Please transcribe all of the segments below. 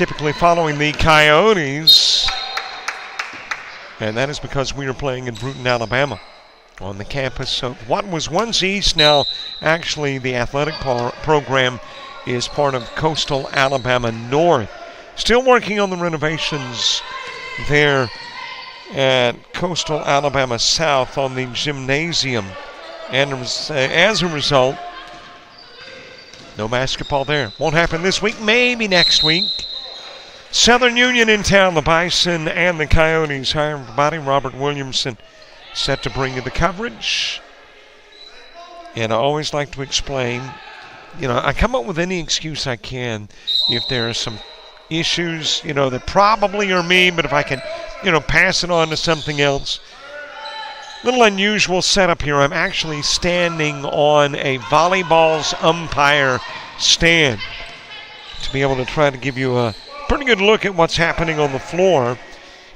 typically following the Coyotes. And that is because we are playing in Bruton, Alabama, on the campus of what was once East. Now, actually, the athletic program is part of Coastal Alabama North. Still working on the renovations there at Coastal Alabama South on the gymnasium. And as a result, no basketball there. Won't happen this week, maybe next week. Southern Union in town, the Bison and the Coyotes. Hi, everybody. Robert Williamson set to bring you the coverage. And I always like to explain, I come up with any excuse I can if there are some issues, that probably are me, but if I can, pass it on to something else. Little unusual setup here. I'm actually standing on a volleyball's umpire stand to be able to try to give you a pretty good look at what's happening on the floor.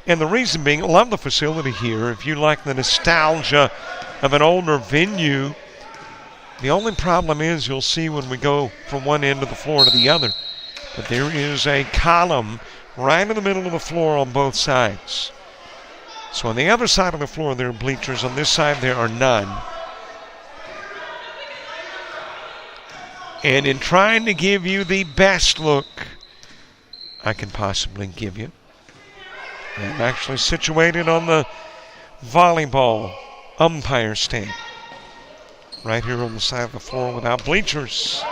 And the reason being, I love the facility here. If you like the nostalgia of an older venue, the only problem is you'll see when we go from one end of the floor to the other, but there is a column right in the middle of the floor on both sides. So on the other side of the floor there are bleachers. On this side there are none. And in trying to give you the best look I can possibly give you, I'm actually situated on the volleyball umpire stand, right here on the side of the floor without bleachers.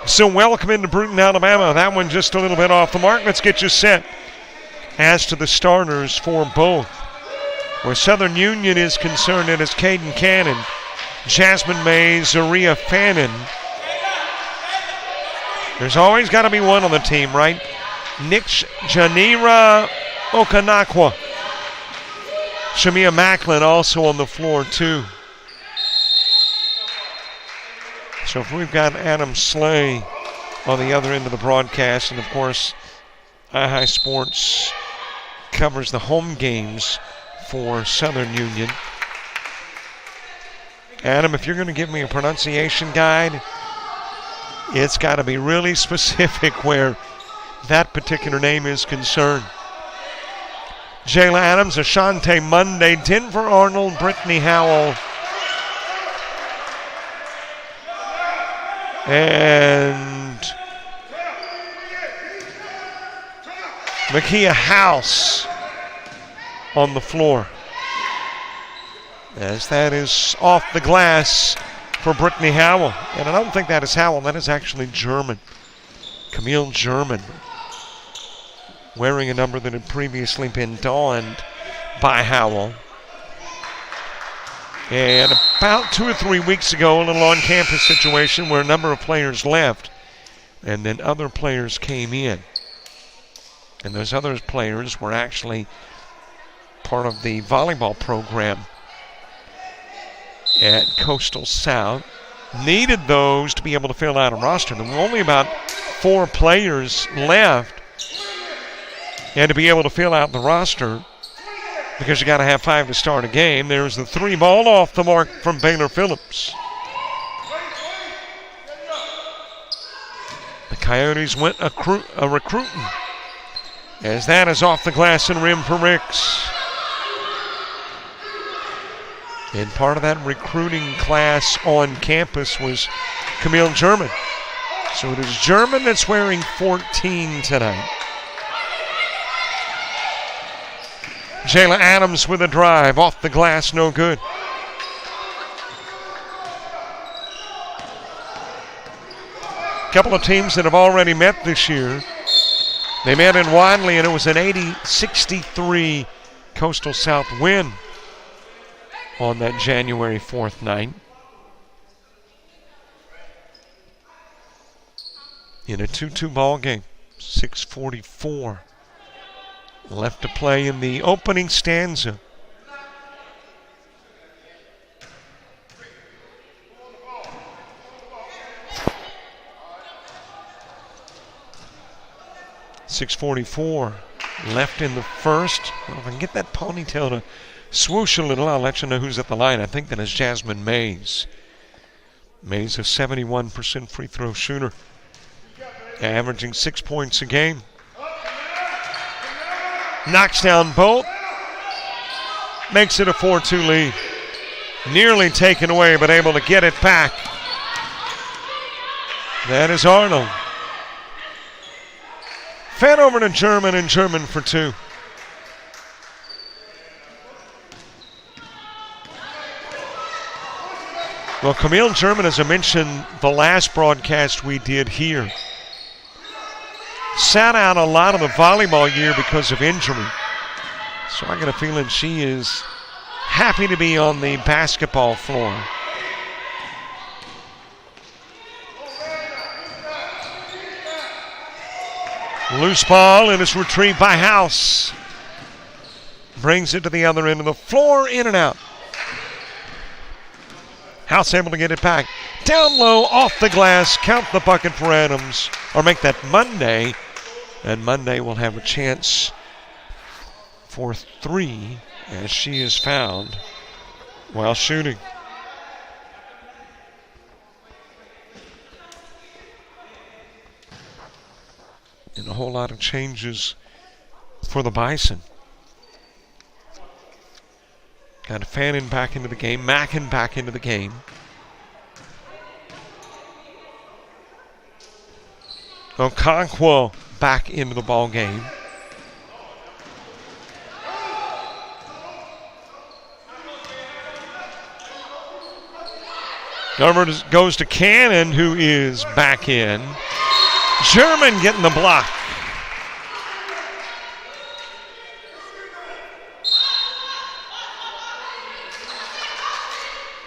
So welcome into Bruton, Alabama. That one just a little bit off the mark. Let's get you set as to the starters for both. Where Southern Union is concerned, it is Caden Cannon, Jasmine May, Zaria Fannin. There's always got to be one on the team, right? Janira Okanakwa. Shamia Macklin also on the floor, too. So if we've got Adam Slay on the other end of the broadcast, and of course, iHigh Sports covers the home games for Southern Union. Adam, if you're going to give me a pronunciation guide, it's got to be really specific where that particular name is concerned. Jayla Adams, Ashante Monday, Denver Arnold, Brittany Howell, and Makia House on the floor. As that is off the glass for Brittany Howell. And I don't think that is Howell, that is actually German. Camille German, wearing a number that had previously been donned by Howell. And about 2 or 3 weeks ago, a little on-campus situation where a number of players left, and then other players came in. And those other players were actually part of the volleyball program at Coastal South. Needed those to be able to fill out a roster. There were only about 4 players left. And to be able to fill out the roster, because you got to have 5 to start a game, there's the 3 ball off the mark from Baylor Phillips. The Coyotes went a recruiting, as that is off the glass and rim for Ricks. And part of that recruiting class on campus was Camille German. So it is German that's wearing 14 tonight. Jayla Adams with a drive, off the glass, no good. A couple of teams that have already met this year. They met in Wadley, and it was an 80-63 Coastal South win on that January 4th night. In a 2-2 ball game, 6:44 left to play in the opening stanza. .644 left in the first. Well, if I can get that ponytail to swoosh a little, I'll let you know who's at the line. I think that is Jasmine Mays. May's a 71% free throw shooter, averaging 6 points a game. Knocks down both, makes it a 4-2 lead. Nearly taken away, but able to get it back. That is Arnold. Fed over to German, and German for two. Well, Camille German, as I mentioned the last broadcast we did here, sat out a lot of the volleyball year because of injury. So I got a feeling she is happy to be on the basketball floor. Loose ball, and it's retrieved by House. Brings it to the other end of the floor, in and out. House able to get it back. Down low, off the glass, count the bucket for Adams. Or make that Monday. And Monday will have a chance for three, as she is fouled while shooting. And a whole lot of changes for the Bison. Got Fannin back into the game, Mackin back into the game. Okonkwo back into the ball game. Over goes to Cannon, who is back in. German getting the block.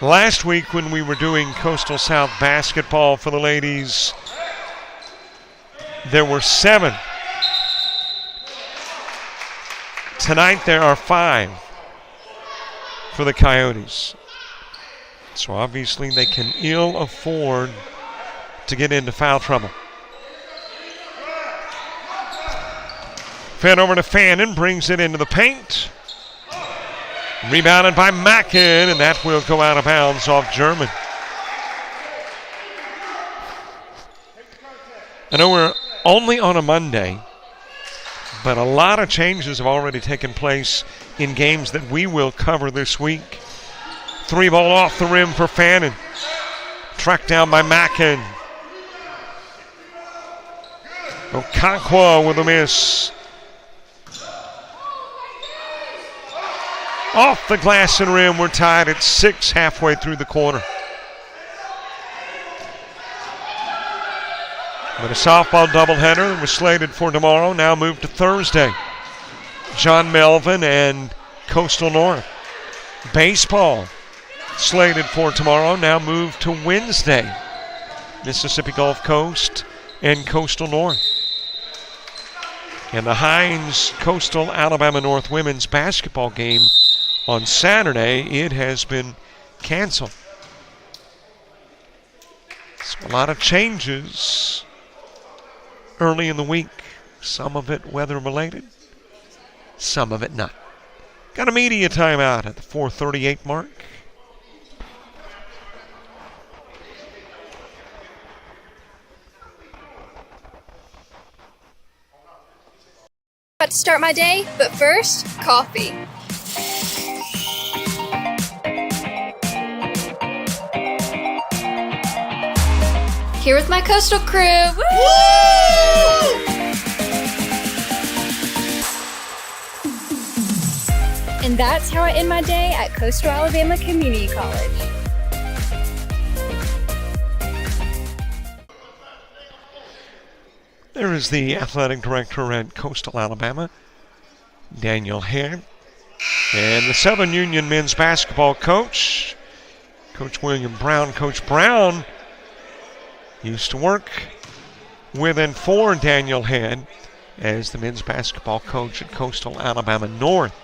Last week when we were doing Coastal South basketball for the ladies, there were 7. Tonight there are 5 for the Coyotes. So obviously they can ill afford to get into foul trouble. Fed over to Fannin, brings it into the paint. Rebounded by Mackin, and that will go out of bounds off German. I know we're only on a Monday, but a lot of changes have already taken place in games that we will cover this week. 3 ball off the rim for Fannin. Tracked down by Mackin. Okonkwo with a miss. Off the glass and rim, we're tied at 6 halfway through the quarter. But a softball doubleheader that was slated for tomorrow now moved to Thursday. John Melvin and Coastal North. Baseball slated for tomorrow now moved to Wednesday. Mississippi Gulf Coast and Coastal North. And the Hines Coastal Alabama North women's basketball game on Saturday, it has been canceled. So a lot of changes early in the week. Some of it weather related, some of it not. Got a media timeout at the 4:38 mark. About to start my day, but first, coffee. Here with my Coastal crew. Woo! And that's how I end my day at Coastal Alabama Community College. There is the athletic director at Coastal Alabama, Daniel Head, and the Southern Union men's basketball coach, Coach William Brown. Coach Brown used to work with and for Daniel Head as the men's basketball coach at Coastal Alabama North.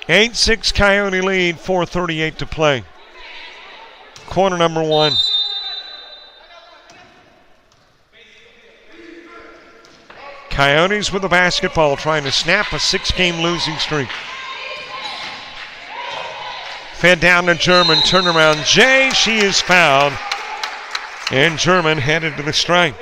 8-6 Coyote lead, 4:38 to play. Quarter number 1. Coyotes with the basketball trying to snap a 6-game losing streak. Fed down to German. Turnaround Jay. She is fouled. And German headed to the strike.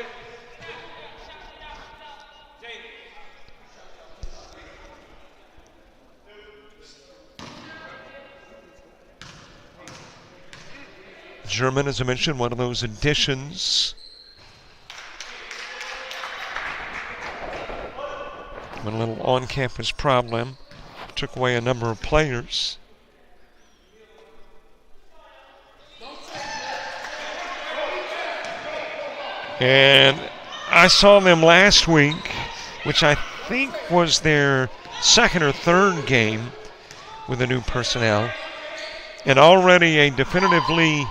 German, as I mentioned, one of those additions. A little on-campus problem. Took away a number of players. And I saw them last week, which I think was their second or third game with the new personnel. And already a definitively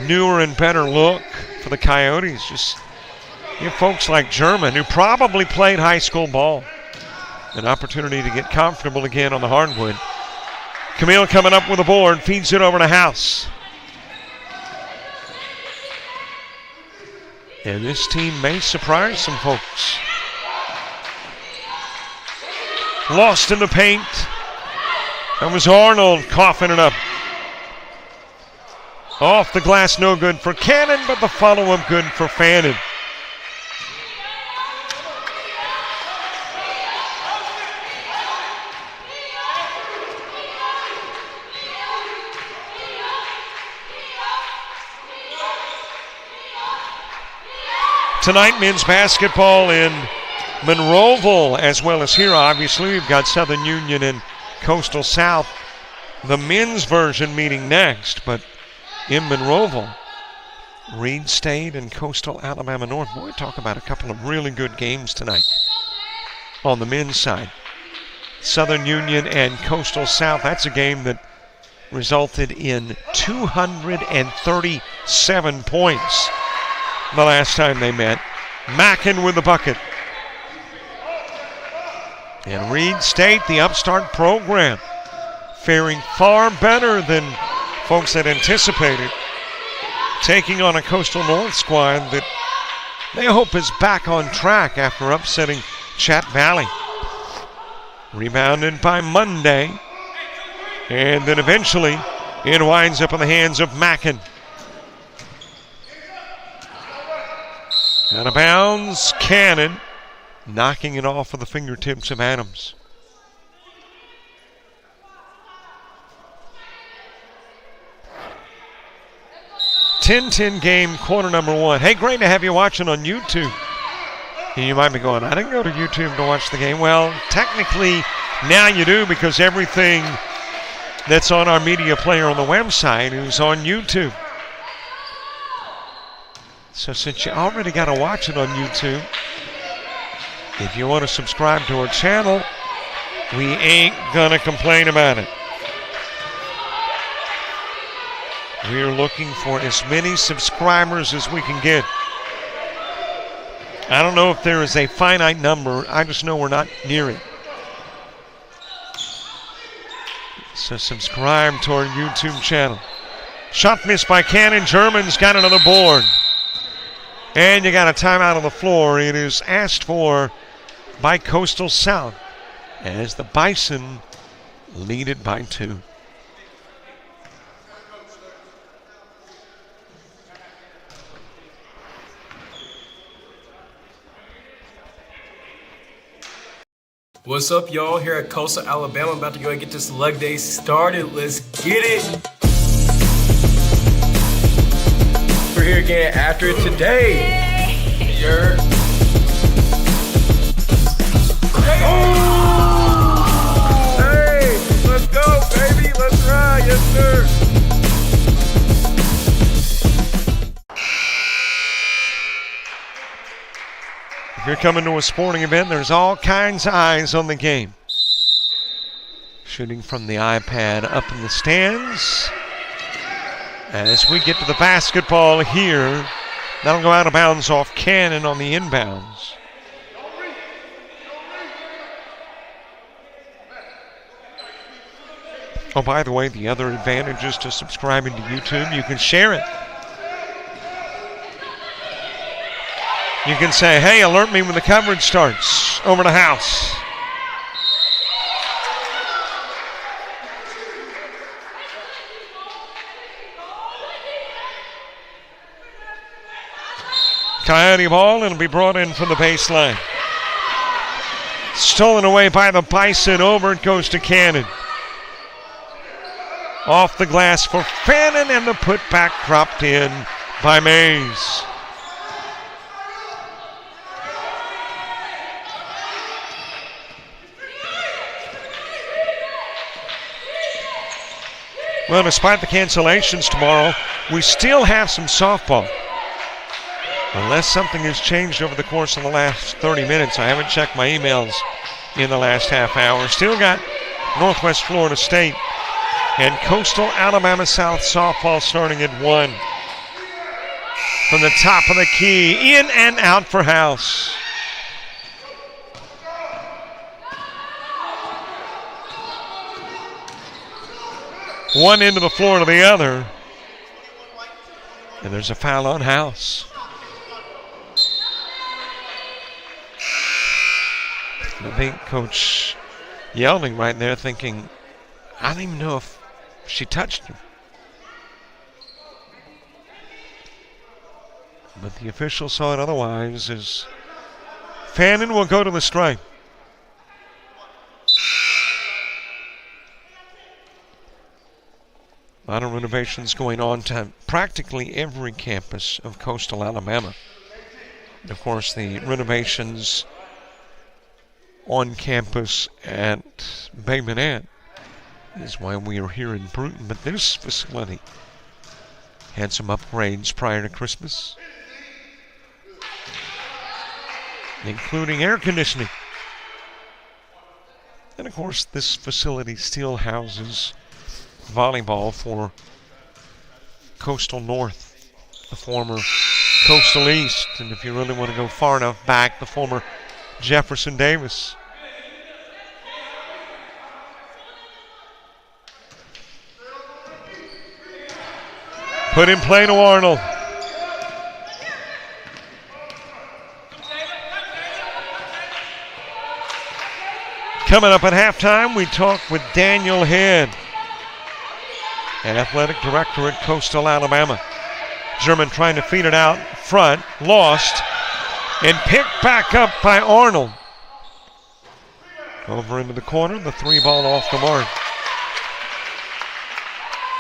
newer and better look for the Coyotes. Just you have folks like German, who probably played high school ball. An opportunity to get comfortable again on the hardwood. Camille coming up with a board, feeds it over to House. And this team may surprise some folks. Lost in the paint. That was Arnold coughing it up. Off the glass, no good for Cannon, but the follow-up good for Fannin. Tonight, men's basketball in Monroeville as well as here. Obviously, we've got Southern Union and Coastal South, the men's version meeting next. But in Monroeville, Reed State and Coastal Alabama North. Boy, talk about a couple of really good games tonight on the men's side. Southern Union and Coastal South, that's a game that resulted in 237 points the last time they met. Mackin with the bucket. And Reed State, the upstart program, faring far better than folks had anticipated, taking on a Coastal North squad that they hope is back on track after upsetting Chat Valley. Rebounded by Monday, and then eventually it winds up in the hands of Mackin. Out of bounds, Cannon, knocking it off of the fingertips of Adams. .10 game, quarter number one. Hey, great to have you watching on YouTube. And you might be going, I didn't go to YouTube to watch the game. Well, technically, now you do, because everything that's on our media player on the website is on YouTube. So since you already got to watch it on YouTube, if you want to subscribe to our channel, we ain't going to complain about it. We're looking for as many subscribers as we can get. I don't know if there is a finite number. I just know we're not near it. So subscribe to our YouTube channel. Shot missed by Cannon. German's got another board. And you got a timeout on the floor. It is asked for by Coastal South as the Bison lead it by 2. What's up, y'all? Here at Coastal Alabama, about to go and get this leg day started. Let's get it. We're here again after it today. Hey. Oh! Hey, let's go, baby. Let's ride. Yes, sir. If you're coming to a sporting event, there's all kinds of eyes on the game. Shooting from the iPad up in the stands. As we get to the basketball here, that'll go out of bounds off Cannon on the inbounds. Oh, by the way, the other advantage is to subscribing to YouTube. You can share it. You can say, hey, alert me when the coverage starts. Over to House. Coyote ball, and it'll be brought in from the baseline. Stolen away by the Bison. Over it goes to Cannon. Off the glass for Fannin, and the putback dropped in by Mays. Well, despite the cancellations tomorrow, we still have some softball. Unless something has changed over the course of the last 30 minutes. I haven't checked my emails in the last half hour. Still got Northwest Florida State and Coastal Alabama South softball starting at 1. From the top of the key, in and out for House. One into the floor to the other. And there's a foul on House. I think Coach Yelding right there thinking, I don't even know if she touched him. But the official saw it otherwise, as Fannin will go to the strike. A lot of renovations going on to practically every campus of Coastal Alabama. And of course, the renovations on campus at Bay Minette is why we are here in Bruton. But this facility had some upgrades prior to Christmas, including air conditioning. And of course, this facility still houses volleyball for Coastal North, the former Coastal East, and if you really want to go far enough back, the former Jefferson Davis. Put in play to Arnold. Coming up at halftime, we talk with Daniel Head, an athletic director at Coastal Alabama. German trying to feed it out front, lost, and picked back up by Arnold. Over into the corner, the 3-ball off the mark.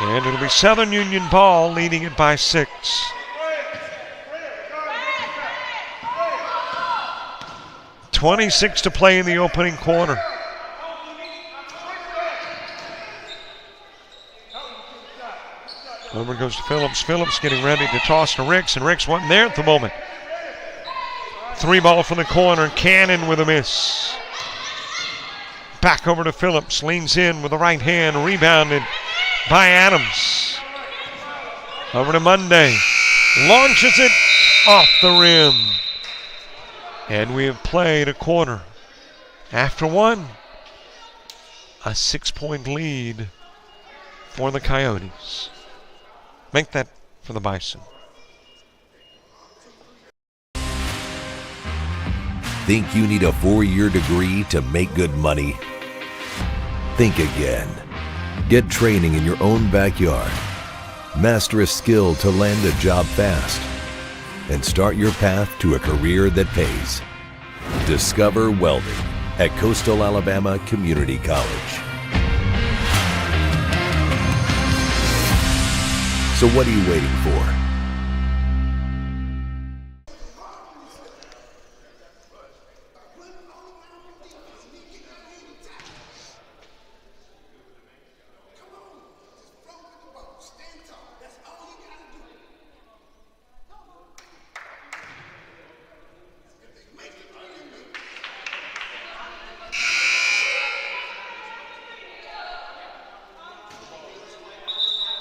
And it'll be Southern Union ball, leading it by 6. .26 to play in the opening quarter. Over goes to Phillips. Phillips getting ready to toss to Ricks, and Ricks wasn't there at the moment. 3-ball from the corner. Cannon with a miss. Back over to Phillips. Leans in with the right hand. Rebounded by Adams. Over to Monday. Launches it off the rim. And we have played a quarter. After 1, a 6-point lead for the Coyotes. Make that for the Bison. Think you need a 4-year degree to make good money? Think again. Get training in your own backyard. Master a skill to land a job fast. And start your path to a career that pays. Discover welding at Coastal Alabama Community College. So what are you waiting for?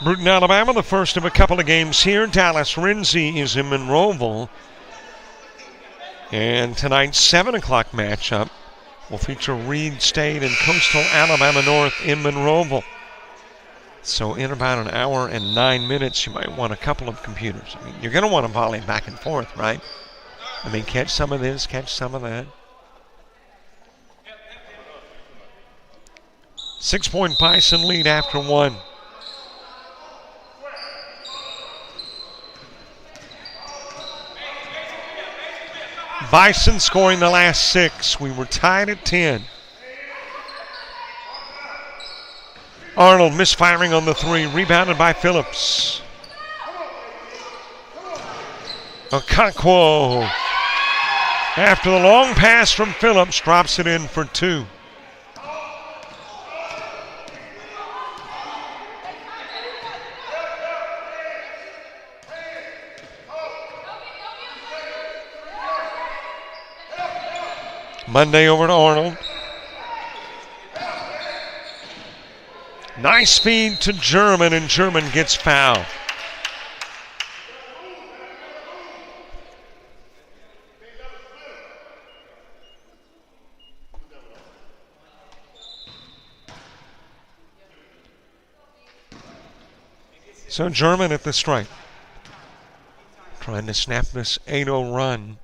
Bruton, Alabama, the first of a couple of games here. Dallas Renzi is in Monroeville. And tonight's 7 o'clock matchup will feature Reed State and Coastal Alabama North in Monroeville. So in about an hour and 9 minutes, you might want a couple of computers. I mean, you're going to want to volley back and forth, right? I mean, catch some of this, catch some of that. 6-point Bison lead after 1. Bison scoring the last 6. We were tied at 10. Arnold misfiring on the 3, rebounded by Phillips. Okonkwo, after the long pass from Phillips, drops it in for 2. Monday over to Arnold. Nice feed to German, and German gets fouled. So German at the stripe, trying to snap this 8-0 run.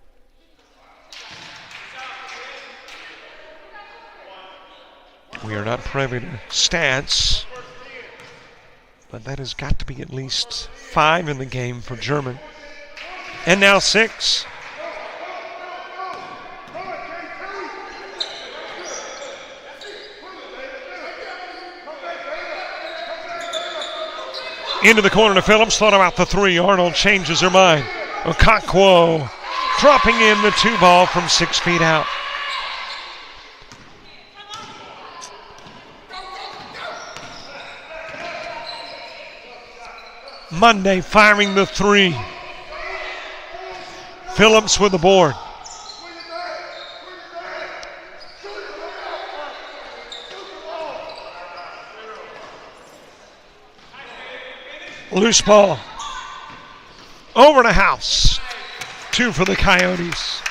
We are not privy to stats, but that has got to be at least 5 in the game for German. And now 6. Into the corner to Phillips, thought about the 3. Arnold changes her mind. Okonkwo dropping in the 2 ball from 6 feet out. Monday firing the 3. Phillips with the board. Loose ball. Over to House. 2 for the Coyotes.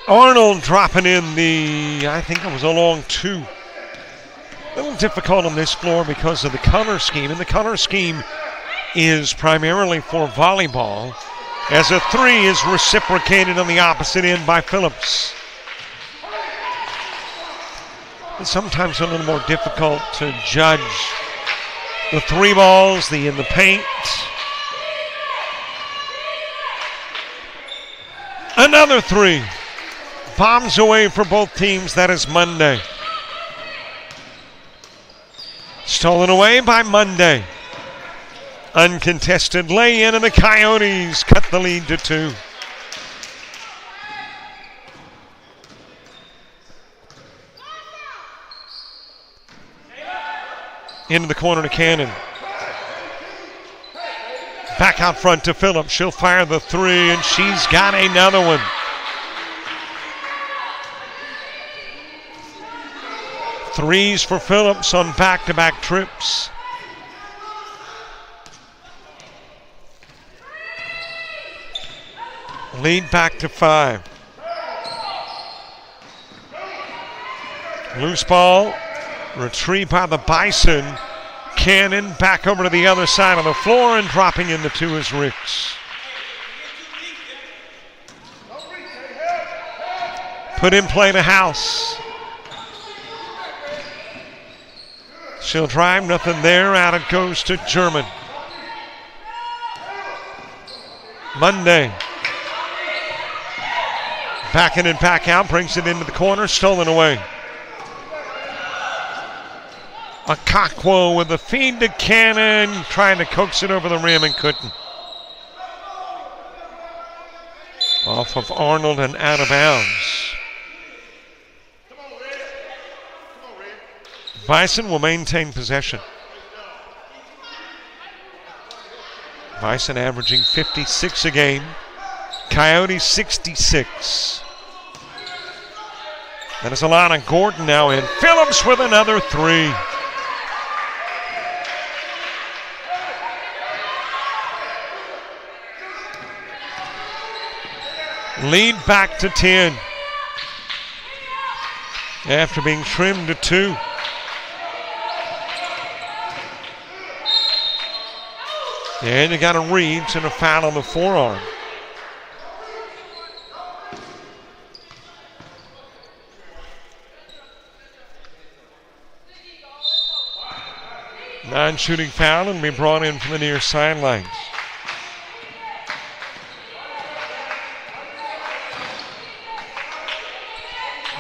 Arnold dropping in the, I think it was a long 2. A little difficult on this floor because of the color scheme, and the color scheme is primarily for volleyball, as a 3 is reciprocated on the opposite end by Phillips. It's sometimes a little more difficult to judge the 3 balls, the in the paint. Another 3. Bombs away for both teams. That is Monday. Stolen away by Monday. Uncontested lay-in, and the Coyotes cut the lead to 2. Into the corner to Cannon. Back out front to Phillips. She'll fire the 3, and she's got another one. Threes for Phillips on back-to-back trips. Lead back to 5. Loose ball, retrieved by the Bison. Cannon back over to the other side of the floor, and dropping in the 2 is Ricks. Put in play to House. She'll drive, nothing there. Out it goes to German. Monday. Back in and back out, brings it into the corner, stolen away. Okonkwo with the feed to Cannon, trying to coax it over the rim and couldn't. Off of Arnold and out of bounds. Bison will maintain possession. Bison averaging 56 a game. Coyotes 66. That is Alana Gordon now in. Phillips with another 3. Lead back to 10. After being trimmed to 2. And you got a Reeves and a foul on the forearm. Non-shooting foul and be brought in from the near sidelines.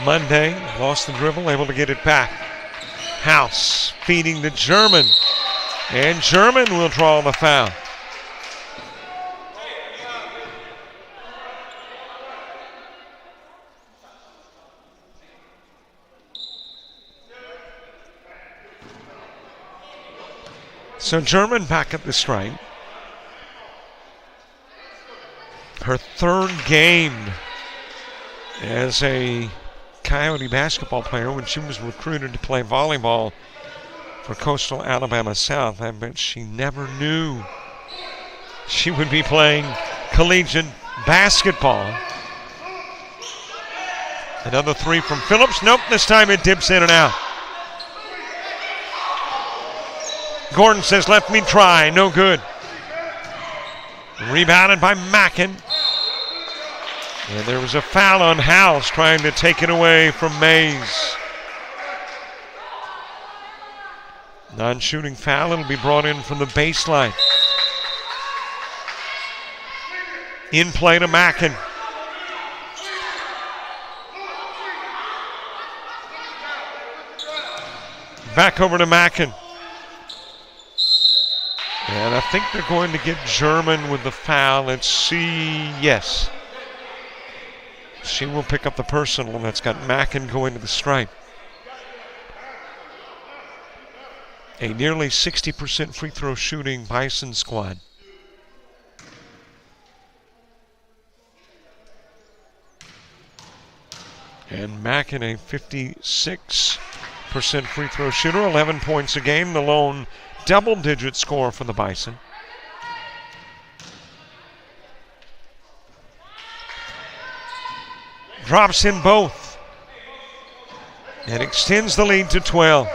Monday lost the dribble, able to get it back. House feeding to German. And German will draw the foul. So German back at the stripe. Her third game as a Coyote basketball player when she was recruited to play volleyball for Coastal Alabama South. I bet she never knew she would be playing collegiate basketball. Another three from Phillips. Nope, this time it dips in and out. Gordon says, let me try. No good. Rebounded by Mackin. And there was a foul on House trying to take it away from Mays. Non-shooting foul. It'll be brought in from the baseline. In play to Mackin. Back over to Mackin. And I think they're going to get German with the foul. Let's see. Yes. She will pick up the personal. That's got Mackin going to the stripe. A nearly 60% free throw shooting Bison squad. And Mackin, a 56% free throw shooter, 11 points a game, the lone double-digit score for the Bison. Drops in both and extends the lead to 12.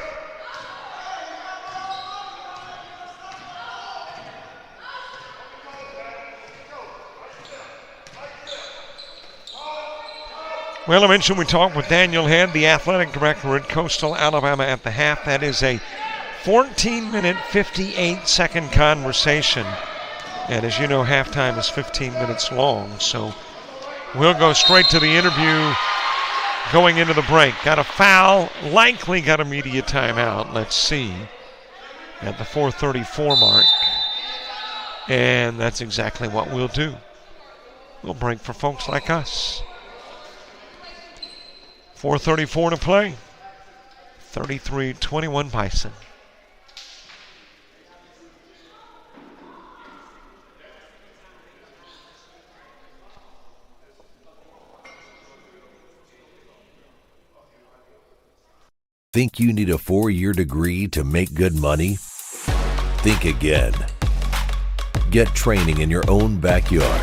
Well, I mentioned we talked with Daniel Head, the athletic director at Coastal Alabama at the half. That is a 14-minute, 58-second conversation. And as you know, halftime is 15 minutes long, so we'll go straight to the interview going into the break. Got a foul, likely got a media timeout. Let's see. At the 4:34 mark. And that's exactly what we'll do. We'll break for folks like us. 4:34 to play. 33-21 Bison. Think you need a 4-year degree to make good money? Think again. Get training in your own backyard.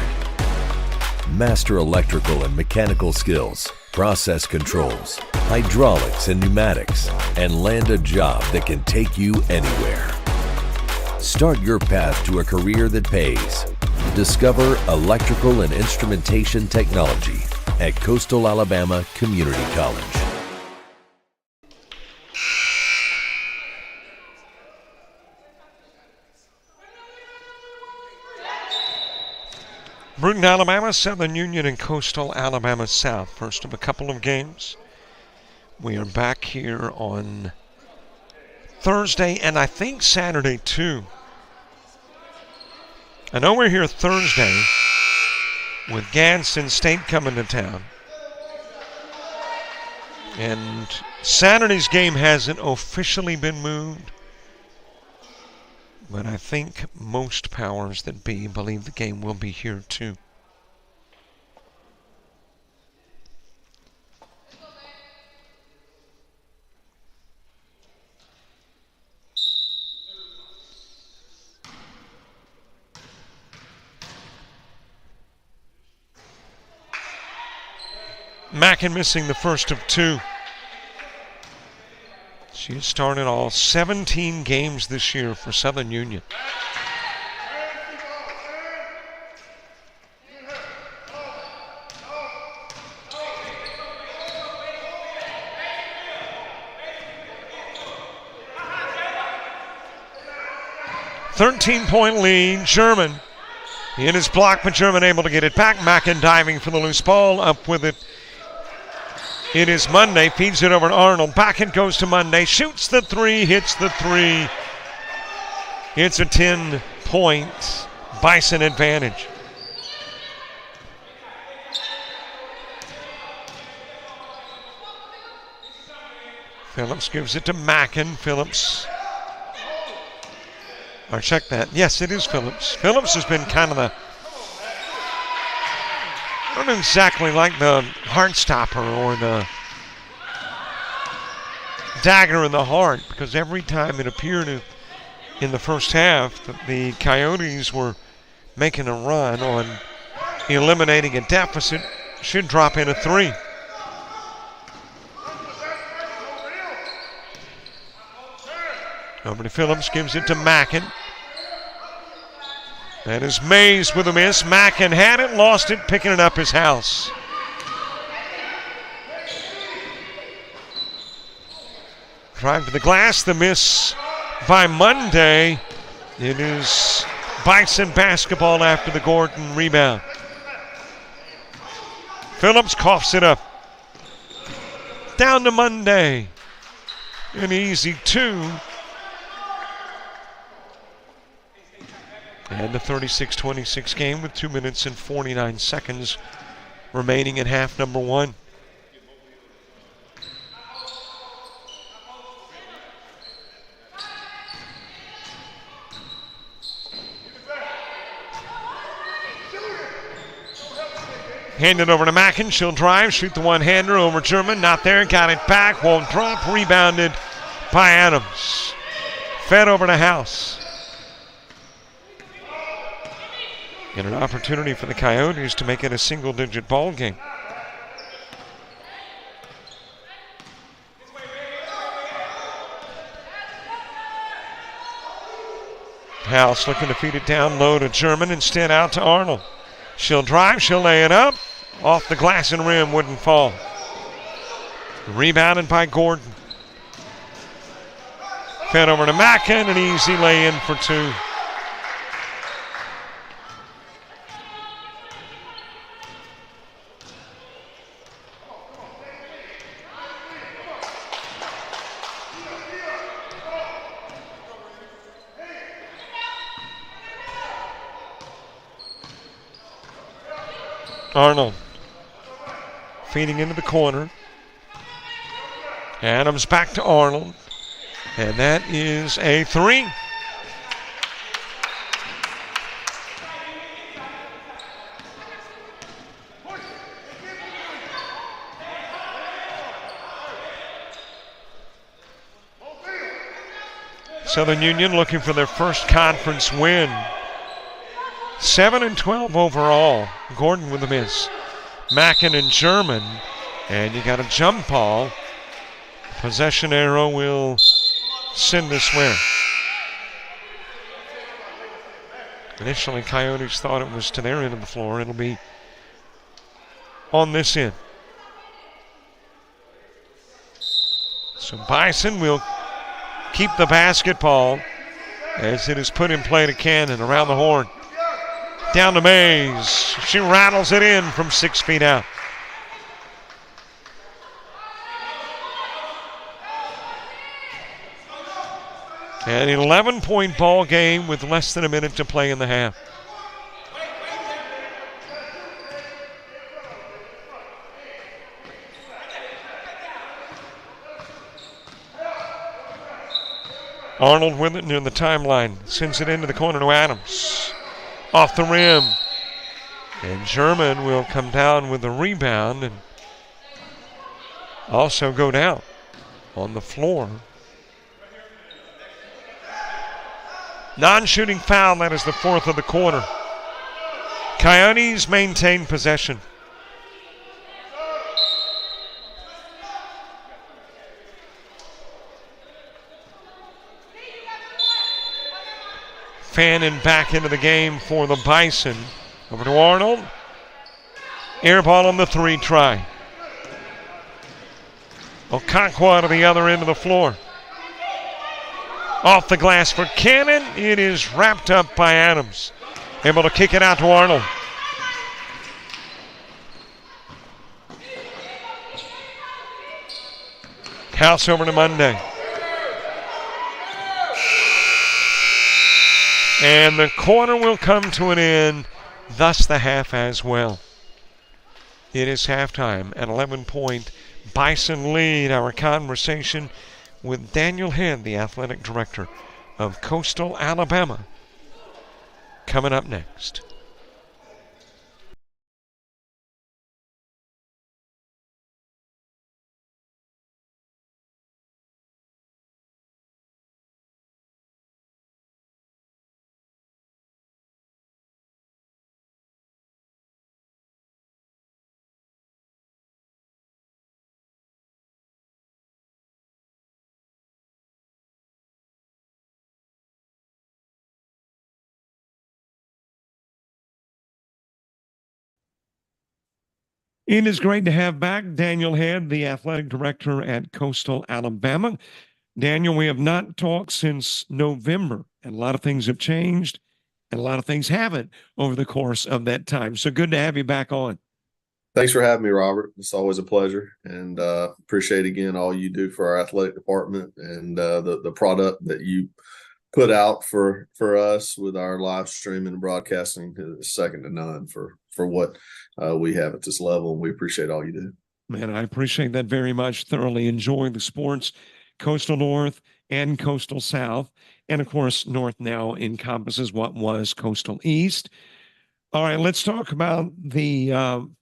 Master electrical and mechanical skills, process controls, hydraulics and pneumatics, and land a job that can take you anywhere. Start your path to a career that pays. Discover electrical and instrumentation technology at Coastal Alabama Community College. Bruton, Alabama, Southern Union, and Coastal Alabama South. First of a couple of games. We are back here on Thursday and I think Saturday too. I know we're here Thursday with Gadsden State coming to town. And Saturday's game hasn't officially been moved. But I think most powers that be believe the game will be here too. Mackin missing the first of two. She has started all 17 games this year for Southern Union. 13-point lead. German in his block, but German able to get it back. Mackin diving for the loose ball. Up with it. It is Monday. Feeds it over to Arnold. Back it goes to Monday. Shoots the three. Hits the three. It's a 10-point Bison advantage. Phillips gives it to Mackin. Phillips. Or check that. Yes, it is Phillips. Phillips has been kind of the, I don't know exactly like the heart stopper or the dagger in the heart, because every time it appeared in the first half that the Coyotes were making a run on eliminating a deficit, should drop in a three. Over to Phillips, gives it to Mackin. That is Mays with a miss. Mackin had it, lost it, picking it up his house. Drive to the glass, the miss by Monday. It is Bison basketball after the Gordon rebound. Phillips coughs it up. Down to Monday. An easy two. And the 36-26 game with 2 minutes and 49 seconds remaining in half number one. Hand it over to Mackin. She'll drive, shoot the one-hander over German. Not there, got it back, won't drop. Rebounded by Adams. Fed over to House. And an opportunity for the Coyotes to make it a single-digit ball game. House looking to feed it down low to German, instead out to Arnold. She'll drive, she'll lay it up. Off the glass and rim, wouldn't fall. Rebounded by Gordon. Fed over to Mackin, an easy lay-in for two. Arnold feeding into the corner. Adams back to Arnold. And that is a three. Southern Union looking for their first conference win. 7-12 overall. Gordon with a miss. Mackin and German. And you got a jump ball. Possession arrow will send this where. Initially, Coyotes thought it was to their end of the floor. It'll be on this end. So Bison will keep the basketball as it is put in play to Cannon around the horn. Down to Mays. She rattles it in from 6 feet out. An 11-point ball game with less than a minute to play in the half. Arnold with it near the timeline. Sends it into the corner to Adams. Off the rim. And German will come down with the rebound and also go down on the floor. Non-shooting foul, that is the fourth of the quarter. Coyotes maintain possession. Fannin back into the game for the Bison. Over to Arnold. Air ball on the three try. Okonkwo to the other end of the floor. Off the glass for Cannon. It is wrapped up by Adams. Able to kick it out to Arnold. House over to Monday. And the quarter will come to an end, thus the half as well. It is halftime at 11-point Bison lead. Our conversation with Daniel Head, the athletic director of Coastal Alabama, coming up next. It is great to have back Daniel Head, the athletic director at Coastal Alabama. Daniel, we have not talked since November, and a lot of things have changed, and a lot of things haven't over the course of that time. So good to have you back on. Thanks for having me, Robert. It's always a pleasure, and appreciate again all you do for our athletic department and the product that you put out for us with our live streaming and broadcasting is second to none for what we have at this level, and we appreciate all you do. Man, I appreciate that very much. Thoroughly enjoy the sports, Coastal North and Coastal South, and of course, North now encompasses what was Coastal East. All right, let's talk about the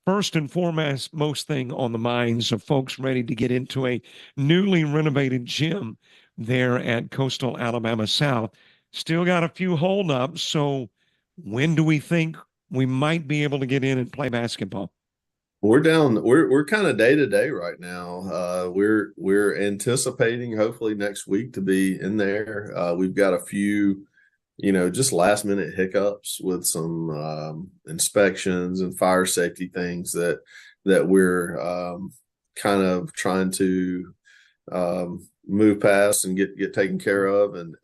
first and foremost most thing on the minds of folks ready to get into a newly renovated gym there at Coastal Alabama South. Still got a few holdups, so when do we think we might be able to get in and play basketball? We're kind of day to day right now. We're anticipating hopefully next week to be in there. We've got a few, just last minute hiccups with some inspections and fire safety things that we're kind of trying to move past and get taken care of, and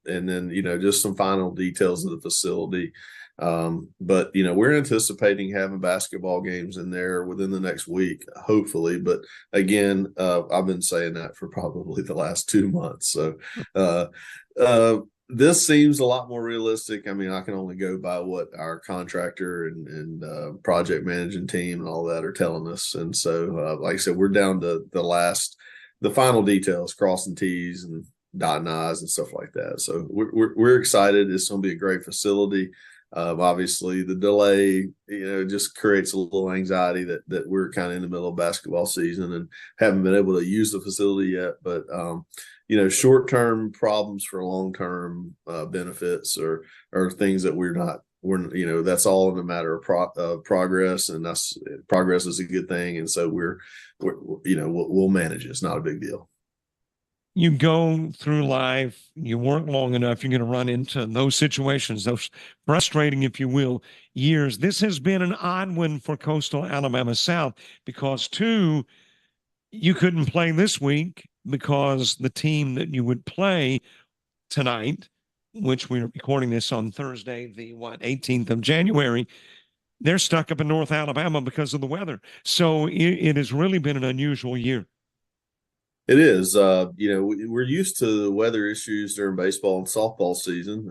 then just some final details of the facility. But we're anticipating having basketball games in there within the next week, hopefully. But again, I've been saying that for probably the last 2 months. So this seems a lot more realistic. I mean, I can only go by what our contractor and project managing team and all that are telling us. And so, like I said, we're down to the final details, crossing T's and dotting I's and stuff like that. So we're excited. It's going to be a great facility. Obviously the delay, just creates a little anxiety that we're kind of in the middle of basketball season and haven't been able to use the facility yet. But, short-term problems for long-term benefits or things that that's all in a matter of progress, and progress is a good thing. And so we'll manage it. It's not a big deal. You go through life, you work long enough, you're going to run into those situations, those frustrating, if you will, years. This has been an odd one for Coastal Alabama South because, two, you couldn't play this week because the team that you would play tonight, which we're recording this on Thursday, the 18th of January, they're stuck up in North Alabama because of the weather. So it has really been an unusual year. It is. We're used to the weather issues during baseball and softball season.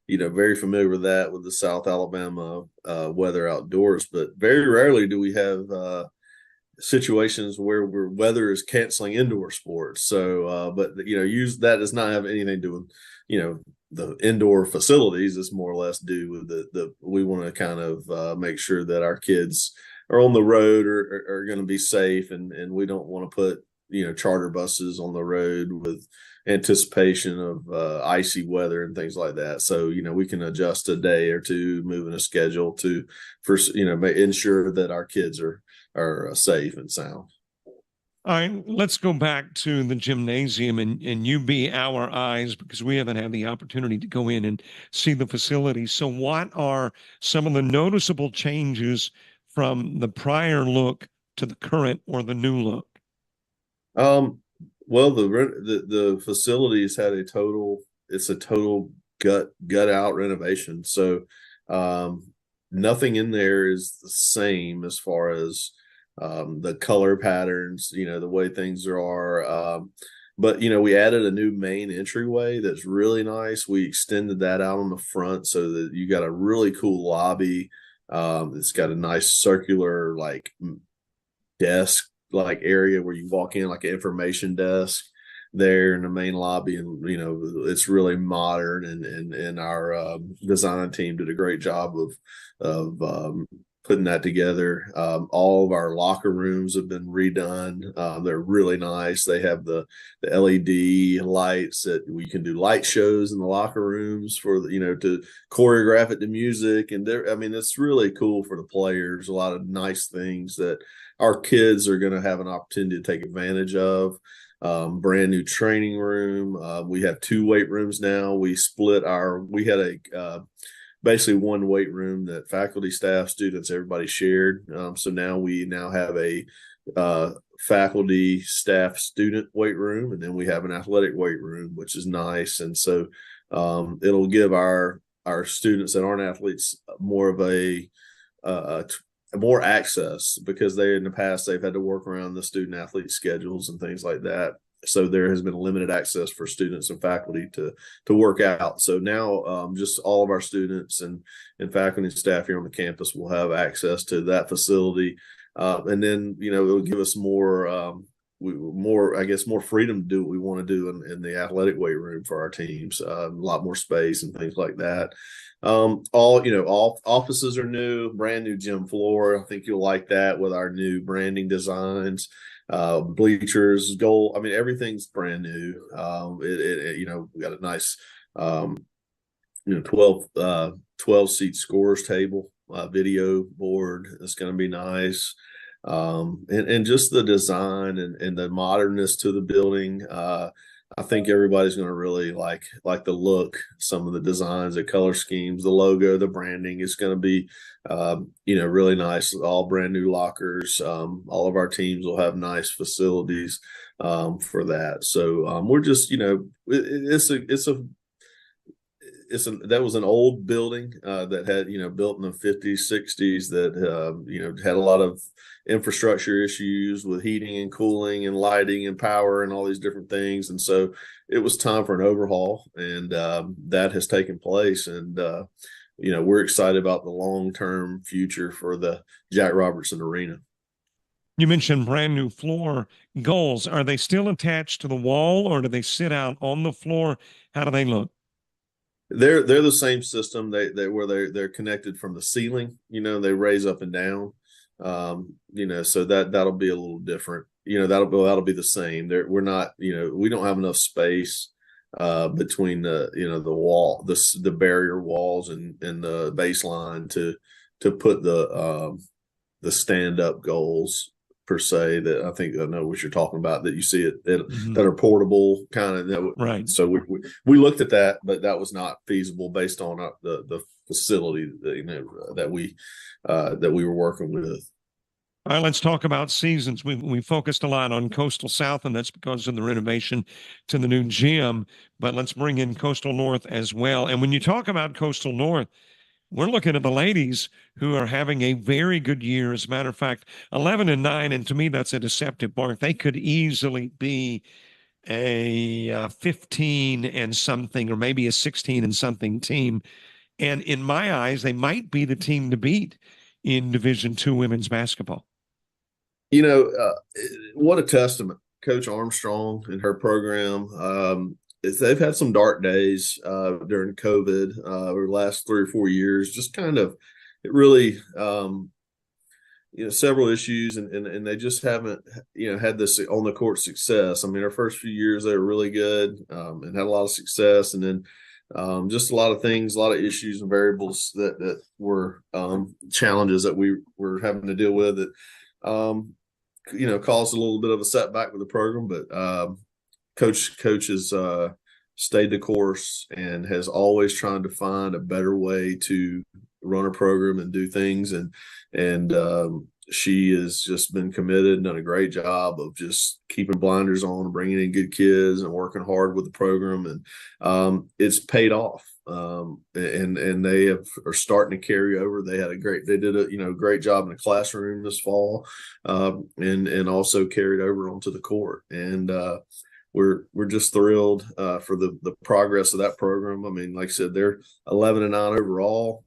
Very familiar with that with the South Alabama weather outdoors, but very rarely do we have situations where weather is canceling indoor sports. So, that does not have anything to do with, the indoor facilities. It's more or less due with we want to kind of make sure that our kids are on the road or are going to be safe, and we don't want to put charter buses on the road with anticipation of icy weather and things like that. So, we can adjust a day or two, moving a schedule ensure that our kids are safe and sound. All right, let's go back to the gymnasium and you be our eyes, because we haven't had the opportunity to go in and see the facility. So what are some of the noticeable changes from the prior look to the current or the new look? Well, the facilities had it's a total gut out renovation. So nothing in there is the same as far as the color patterns, the way things are. But we added a new main entryway that's really nice. We extended that out on the front so that you got a really cool lobby. It's got a nice circular like desk like area where you walk in, like an information desk there in the main lobby, and it's really modern, and our design team did a great job of putting that together. All of our locker rooms have been redone. They're really nice. They have the LED lights that we can do light shows in the locker rooms for to choreograph it to music, and it's really cool for the players. A lot of nice things that our kids are going to have an opportunity to take advantage of. Brand new training room. We have 2 weight rooms now. We had basically one weight room that faculty, staff, students, everybody shared. So now we have a faculty, staff, student weight room, and then we have an athletic weight room, which is nice. And so it'll give our students that aren't athletes more of a more access, because in the past they've had to work around the student athlete schedules and things like that. So there has been limited access for students and faculty to work out. So now just all of our students and faculty and staff here on the campus will have access to that facility. And then, it'll give us more freedom to do what we want to do in the athletic weight room for our teams. A lot more space and things like that. All offices are new, brand new gym floor. I think you'll like that with our new branding designs, bleachers, goal. Everything's brand new. We got a nice, 12 seat scores table, video board. It's going to be nice. And just the design and the modernness to the building. I think everybody's going to really like the look, some of the designs, the color schemes, the logo, the branding. It's going to be, really nice. All brand new lockers. All of our teams will have nice facilities for that. So we're just, that was an old building that had built in the 50s, 60s that had a lot of infrastructure issues with heating and cooling and lighting and power and all these different things, and so it was time for an overhaul, and that has taken place, and we're excited about the long-term future for the Jack Robertson Arena. You mentioned brand new floor goals. Are they still attached to the wall, or do they sit out on the floor? How do they look? They're the same system. They're connected from the ceiling. They raise up and down. So that'll be a little different. That'll be the same. We're not. We don't have enough space between the wall, the barrier walls and the baseline to put the stand up goals per se, that I think I know what you're talking about, that you see it that are portable kind of. Right. So we looked at that, but that was not feasible based on the facility that we were working with. All right, let's talk about seasons. We focused a lot on Coastal South, and that's because of the renovation to the new gym, but let's bring in Coastal North as well. And when you talk about Coastal North, we're looking at the ladies who are having a very good year. As a matter of fact, 11-9, and to me, that's a deceptive mark. They could easily be a 15 and something, or maybe a 16 and something team. And in my eyes, they might be the team to beat in Division II women's basketball. What a testament. Coach Armstrong and her program. They've had some dark days during COVID over the last 3 or 4 years. Just kind of, it really, several issues, and they just haven't, had this on the court success. Our first few years they were really good and had a lot of success, and then just a lot of things, a lot of issues and variables that were challenges that we were having to deal with that, caused a little bit of a setback with the program, but. Coach has stayed the course and has always tried to find a better way to run a program and do things. And she has just been committed and done a great job of just keeping blinders on, bringing in good kids, and working hard with the program, and it's paid off. And they are starting to carry over. They did a great job in the classroom this fall, and also carried over onto the court. And we're just thrilled for the progress of that program. I mean, like I said, they're 11-9 overall.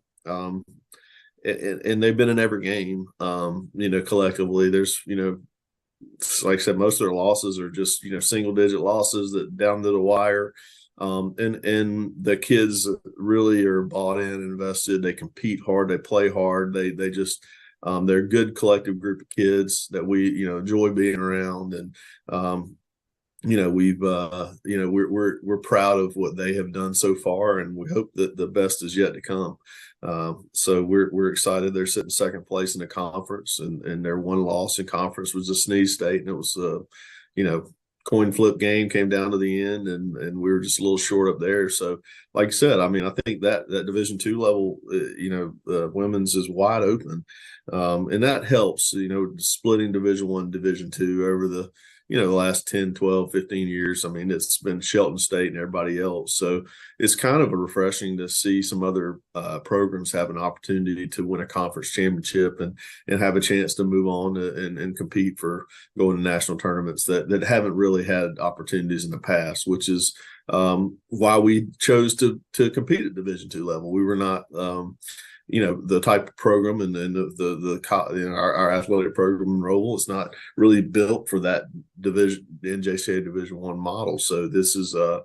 And they've been in every game, collectively. There's, like I said, most of their losses are just, single digit losses that down to the wire. And the kids really are bought in and invested. They compete hard. They play hard. They just, they're a good collective group of kids that we, enjoy being around. And, we're proud of what they have done so far, and we hope that the best is yet to come. So we're excited. They're sitting second place in the conference, and their one loss in conference was a Sneeze State, and it was coin flip game, came down to the end, and we were just a little short up there. So, like I said, I mean, I think that Division II level, women's is wide open, and that helps. Splitting Division I, Division II over the the last 10, 12, 15 years. I mean, it's been Shelton State and everybody else. So it's kind of refreshing to see some other programs have an opportunity to win a conference championship and have a chance to move on and compete for going to national tournaments that haven't really had opportunities in the past, which is why we chose to compete at Division II level. We were not the type of program and our athletic program role is not really built for that division, the NJCAA Division I model. So this is a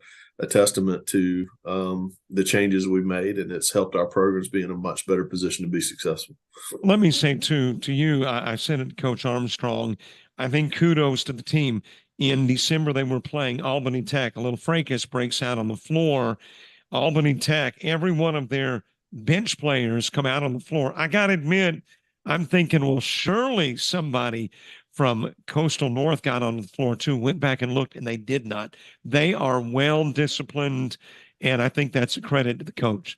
testament to the changes we've made, and it's helped our programs be in a much better position to be successful. Let me say to you, I said it to Coach Armstrong, I think kudos to the team. In December, they were playing Albany Tech. A little fracas breaks out on the floor. Albany Tech, every one of their bench players come out on the floor. I got to admit, I'm thinking, well, surely somebody from Coastal North got on the floor too, went back and looked, and they did not. They are well disciplined, and I think that's a credit to the coach.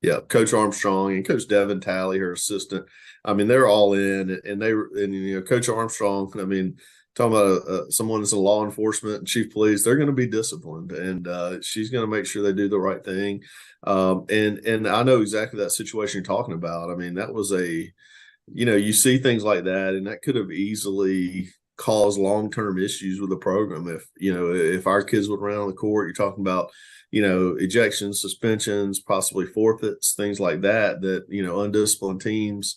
Yeah, Coach Armstrong and Coach Devin Talley, her assistant. I mean, they're all in, and Coach Armstrong, I mean, talking about someone that's in law enforcement and chief police, they're going to be disciplined, and she's going to make sure they do the right thing. And I know exactly that situation you're talking about. I mean, that was you see things like that, and that could have easily caused long-term issues with the program. If our kids went around on the court, you're talking about, ejections, suspensions, possibly forfeits, things like that, undisciplined teams,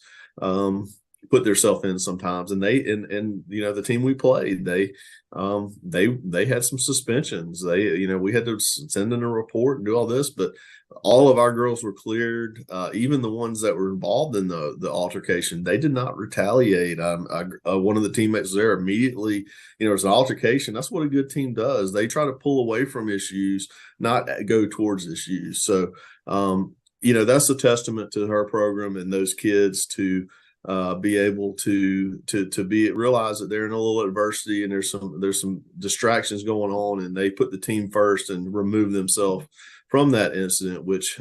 put themselves in sometimes. And the team we played, they had some suspensions. We had to send in a report and do all this, but all of our girls were cleared. Even the ones that were involved in the altercation, they did not retaliate. One of the teammates there immediately, it's an altercation. That's what a good team does. They try to pull away from issues, not go towards issues. So, that's a testament to her program and those kids to be able to realize that they're in a little adversity and there's some distractions going on, and they put the team first and remove themselves from that incident, which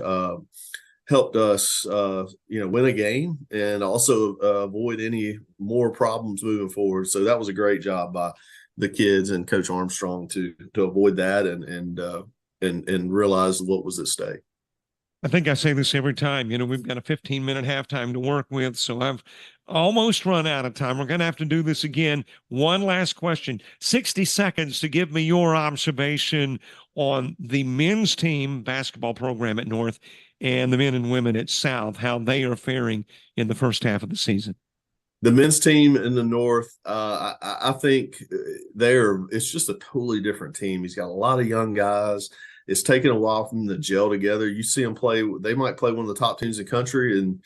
helped us win a game and also avoid any more problems moving forward. So that was a great job by the kids and Coach Armstrong to avoid that and realize what was at stake. I think I say this every time. We've got a 15-minute halftime to work with, so I've almost run out of time. We're going to have to do this again. One last question, 60 seconds to give me your observation on the men's team basketball program at North and the men and women at South, how they are faring in the first half of the season. The men's team in the North, I think it's just a totally different team. He's got a lot of young guys. It's taken a while for them to gel together. You see them play. They might play one of the top teams in the country, and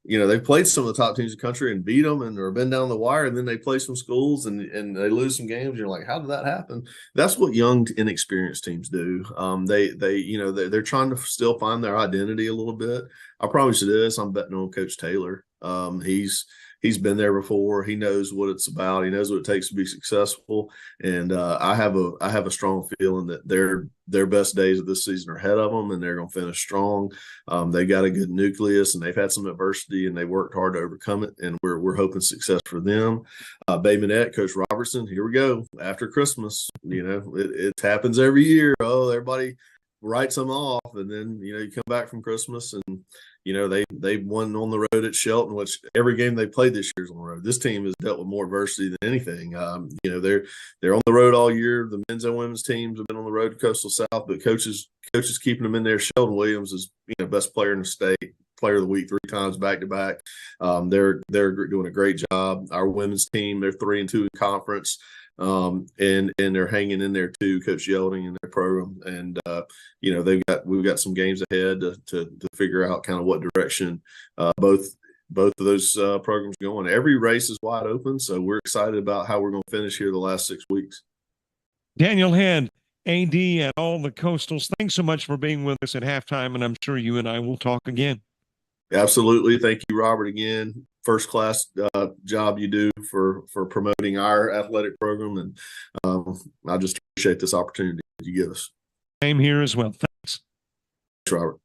they've played some of the top teams in the country and beat them, and or been down the wire. And then they play some schools and they lose some games. You're like, how did that happen? That's what young, inexperienced teams do. They're trying to still find their identity a little bit. I promise you this: I'm betting on Coach Taylor. he's been there before. He knows what it's about. He knows what it takes to be successful. And I have a strong feeling that their best days of this season are ahead of them, and they're going to finish strong. They've got a good nucleus, and they've had some adversity, and they worked hard to overcome it. And we're hoping success for them. Bay Minette, Coach Robertson, here we go. After Christmas, it happens every year. Oh, everybody writes them off, and then you come back from Christmas, and they won on the road at Shelton, which every game they played this year is on the road. This team has dealt with more adversity than anything. They're on the road all year. The men's and women's teams have been on the road to Coastal South, but coaches keeping them in there. Sheldon Williams is best player in the state, player of the week 3 times back to back. They're doing a great job. Our women's team, they're 3-2 in conference. And they're hanging in there too, Coach Yelding and their program. And we've got some games ahead to figure out kind of what direction both of those programs are going. Every race is wide open, so we're excited about how we're going to finish here the last 6 weeks. Daniel Head, AD at all the Coastals, thanks so much for being with us at halftime, and I'm sure you and I will talk again. Absolutely. Thank you, Robert, again. First class job you do for promoting our athletic program, and I just appreciate this opportunity you give us. Same here as well. Thanks. Thanks, Robert.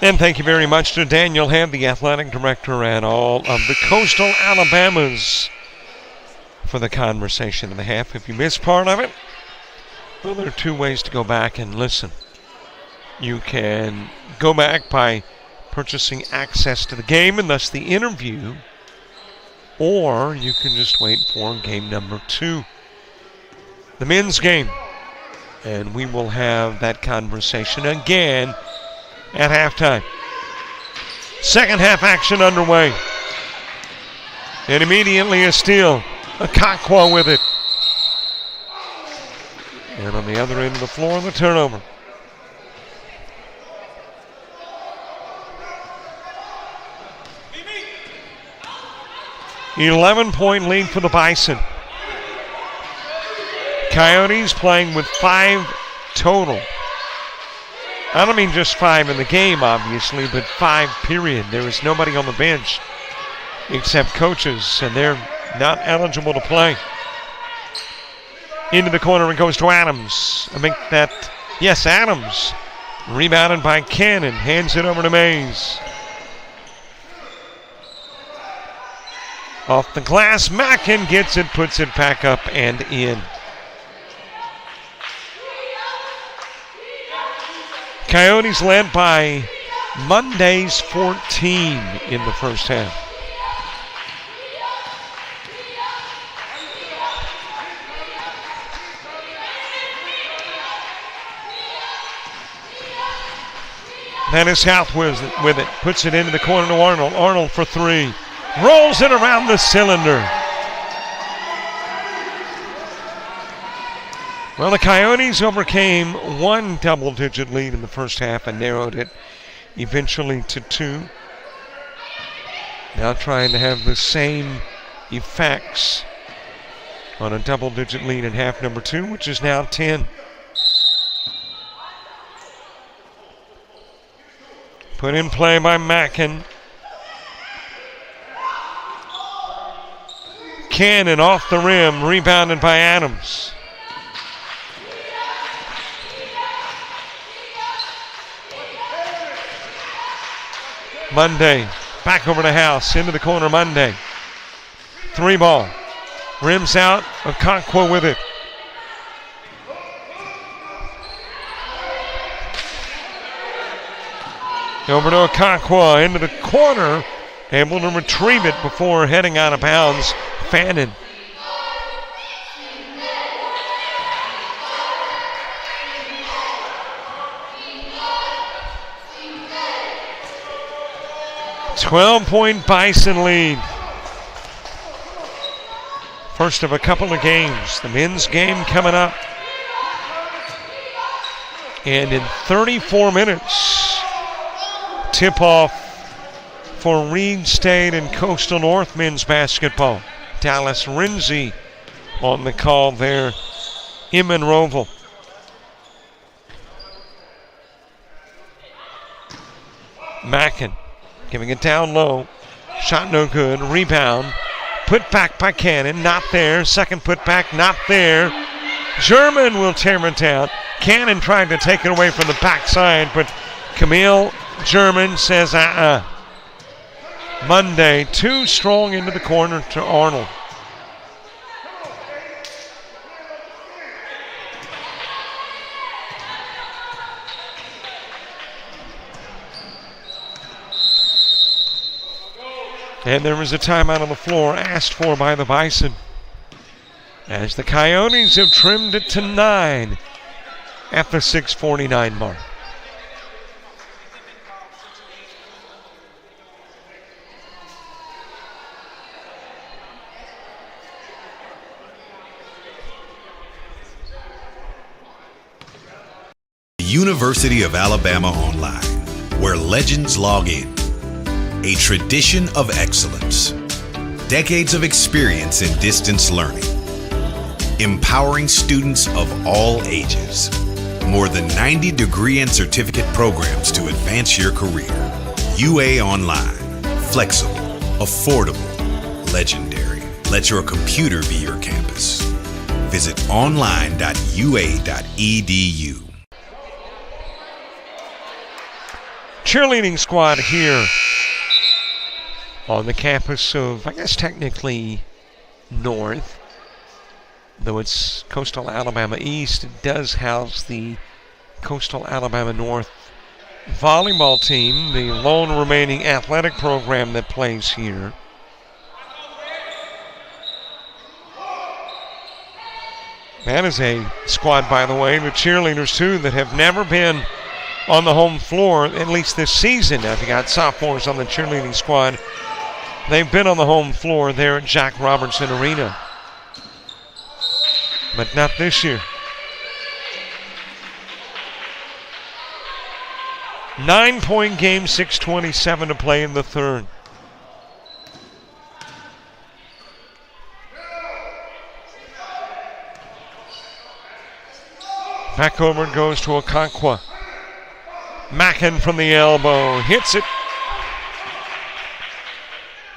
And thank you very much to Daniel Head, the athletic director at all of the Coastal Alabamas, for the conversation in the half. If you missed part of it, well, there are 2 ways to go back and listen. You can go back by purchasing access to the game and thus the interview, or you can just wait for game number 2, the men's game, and we will have that conversation again at halftime. Second half action underway, and immediately a steal. Akakwa with it, and on the other end of the floor, the turnover. An 11-point lead for the Bison. Coyotes playing with 5 total. I don't mean just 5 in the game, obviously, but 5 period. There is nobody on the bench except coaches, and they're not eligible to play. Into the corner it goes to Adams. Adams. Rebounded by Cannon. Hands it over to Mays. Off the glass, Mackin gets it, puts it back up and in. Coyotes led by Monday's 14 in the first half. That is South with it. Puts it into the corner to Arnold. Arnold for 3. Rolls it around the cylinder. Well, the Coyotes overcame 1 double-digit lead in the first half and narrowed it eventually to 2. Now trying to have the same effects on a double-digit lead in half number 2, which is now 10. Put in play by Mackin. Cannon off the rim, rebounded by Adams. Monday, back over to House, into the corner, Monday. 3 ball, rims out, Okonkwo with it. Over to Okonkwo, into the corner, able to retrieve it before heading out of bounds. Fannin. $12-point Bison lead. First of a couple of games. The men's game coming up. And in 34 minutes, tip-off for Reed State and Coastal North men's basketball. Dallas Renzi on the call there in Monroeville. Mackin Giving it down low. Shot no good. Rebound. Put back by Cannon. Not there. Second put back. Not there. German will tear it down. Cannon tried to take it away from the backside, but Camille German says, Monday, too strong into the corner to Arnold. And there was a timeout on the floor asked for by the Bison, as the Coyotes have trimmed it to 9 at the 6:49 mark. University of Alabama Online, where legends log in. A tradition of excellence. Decades of experience in distance learning. Empowering students of all ages. More than 90 degree and certificate programs to advance your career. UA Online. Flexible, affordable, legendary. Let your computer be your campus. Visit online.ua.edu. Cheerleading squad here on the campus of, I guess technically, North. Though it's Coastal Alabama East, it does house the Coastal Alabama North volleyball team, the lone remaining athletic program that plays here. That is a squad, by the way, the cheerleaders too, that have never been on the home floor, at least this season. Now, if you got sophomores on the cheerleading squad, they've been on the home floor there at Jack Robertson Arena, but not this year. 9-point game, 6:27 to play in the third. Back over it goes to Okonkwo. Mackin from the elbow, hits it.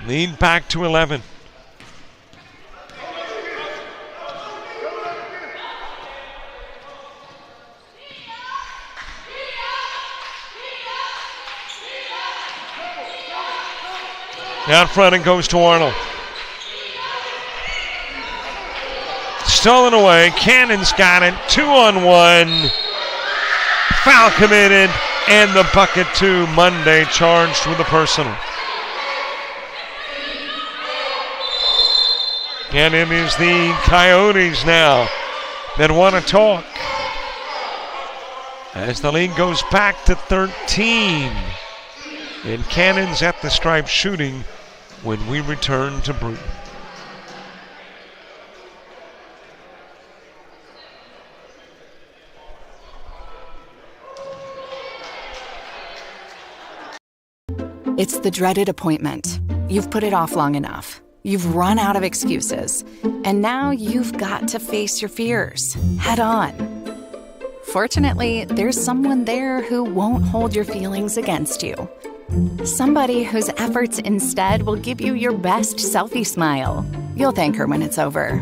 Lead back to 11. Out front it goes to Arnold. Stolen away. Cannon's got it. 2-on-1. Foul committed. And the bucket to Monday, charged with a personal. And it is the Coyotes now that want to talk, as the lead goes back to 13. And Cannon's at the stripe shooting when we return to Bruton. It's the dreaded appointment. You've put it off long enough. You've run out of excuses. And now you've got to face your fears head on. Fortunately, there's someone there who won't hold your feelings against you. Somebody whose efforts instead will give you your best selfie smile. You'll thank her when it's over.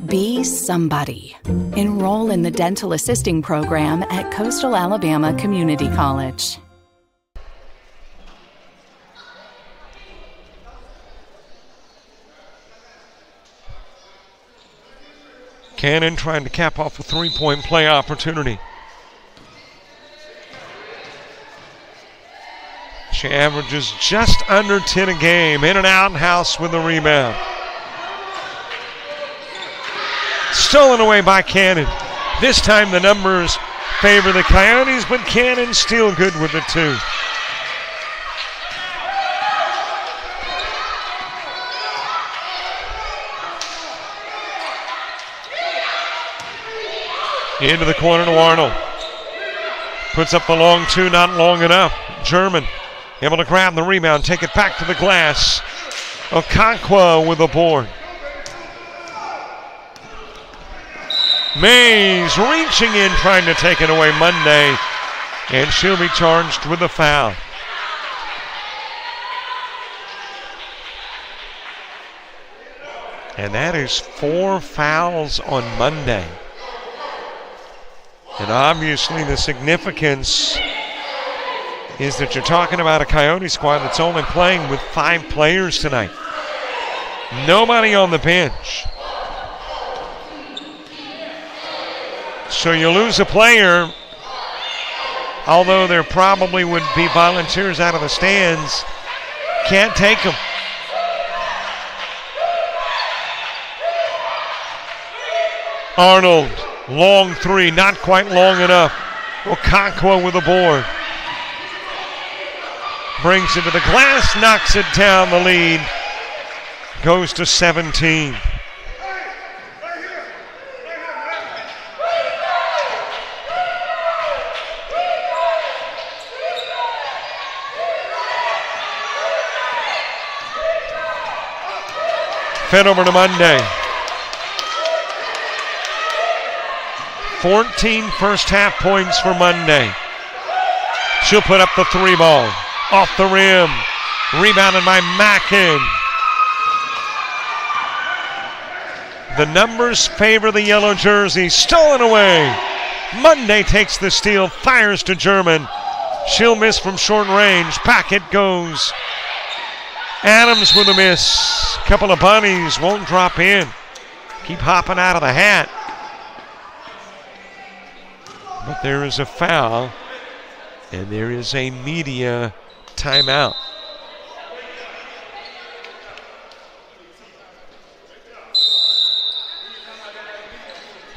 Be somebody. Enroll in the dental assisting program at Coastal Alabama Community College. Cannon trying to cap off a three-point play opportunity. She averages just under 10 a game. In and out house with the rebound. Stolen away by Cannon. This time the numbers favor the Coyotes, but Cannon still good with it too. Into the corner to Arnold. Puts up the long two, not long enough. German able to grab the rebound, take it back to the glass. Okonkwo with a board. Mays reaching in, trying to take it away Monday, and she'll be charged with a foul. And that is 4 fouls on Monday. And obviously the significance is that you're talking about a Coyote squad that's only playing with 5 players tonight. Nobody on the bench. So you lose a player, although there probably would be volunteers out of the stands. Can't take them. Arnold, long 3, not quite long enough. Okonkwo with the board. Brings it to the glass, knocks it down. The lead goes to 17. Fed over to Monday. 14 first half points for Monday. She'll put up the 3 ball. Off the rim. Rebounded by Mackin. The numbers favor the yellow jersey. Stolen away. Monday takes the steal. Fires to German. She'll miss from short range. Back it goes. Adams with a miss. Couple of bunnies won't drop in. Keep hopping out of the hat. But there is a foul, and there is a media timeout.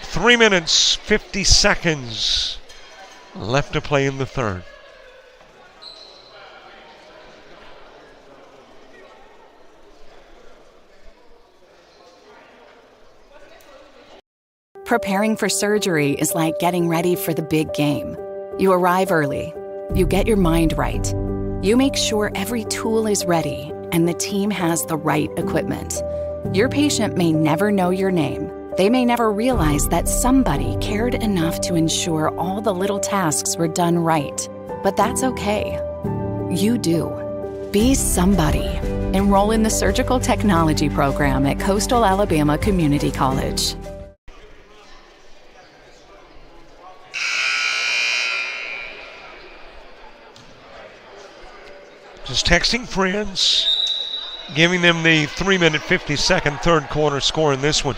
Three minutes, 50 seconds left to play in the third. Preparing for surgery is like getting ready for the big game. You arrive early. You get your mind right. You make sure every tool is ready and the team has the right equipment. Your patient may never know your name. They may never realize that somebody cared enough to ensure all the little tasks were done right. But that's okay. You do. Be somebody. Enroll in the Surgical Technology program at Coastal Alabama Community College. Just texting friends, giving them the 3-minute, 50-second third quarter score in this one.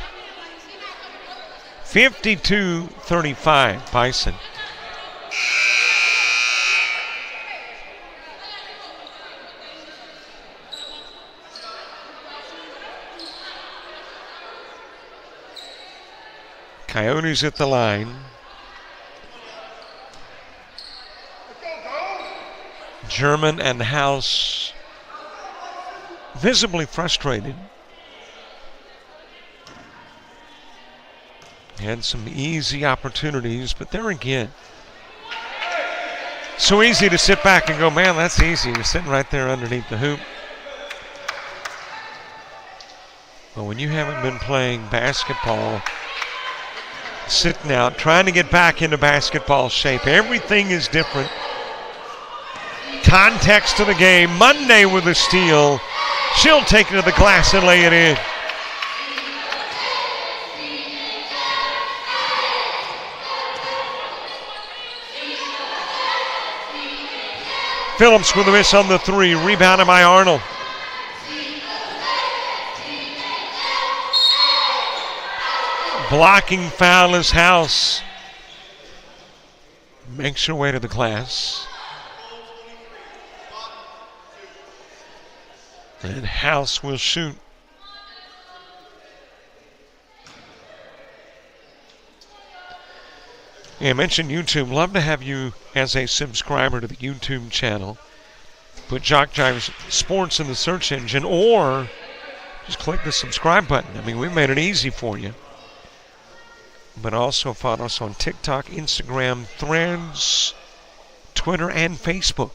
52-35, Bison. Coyotes at the line. German and House visibly frustrated. Had some easy opportunities, but there again, so easy to sit back and go, man, that's easy. You're sitting right there underneath the hoop. But when you haven't been playing basketball, sitting out, trying to get back into basketball shape, everything is different. Context to the game. Monday with a steal. She'll take it to the glass and lay it in. Phillips with a miss on the 3. Rebounded by Arnold. Blocking foul is House. Makes her way to the glass. And House will shoot. Yeah, I mentioned YouTube. Love to have you as a subscriber to the YouTube channel. Put JockJive Sports in the search engine or just click the subscribe button. I mean, we made it easy for you. But also follow us on TikTok, Instagram, Threads, Twitter, and Facebook.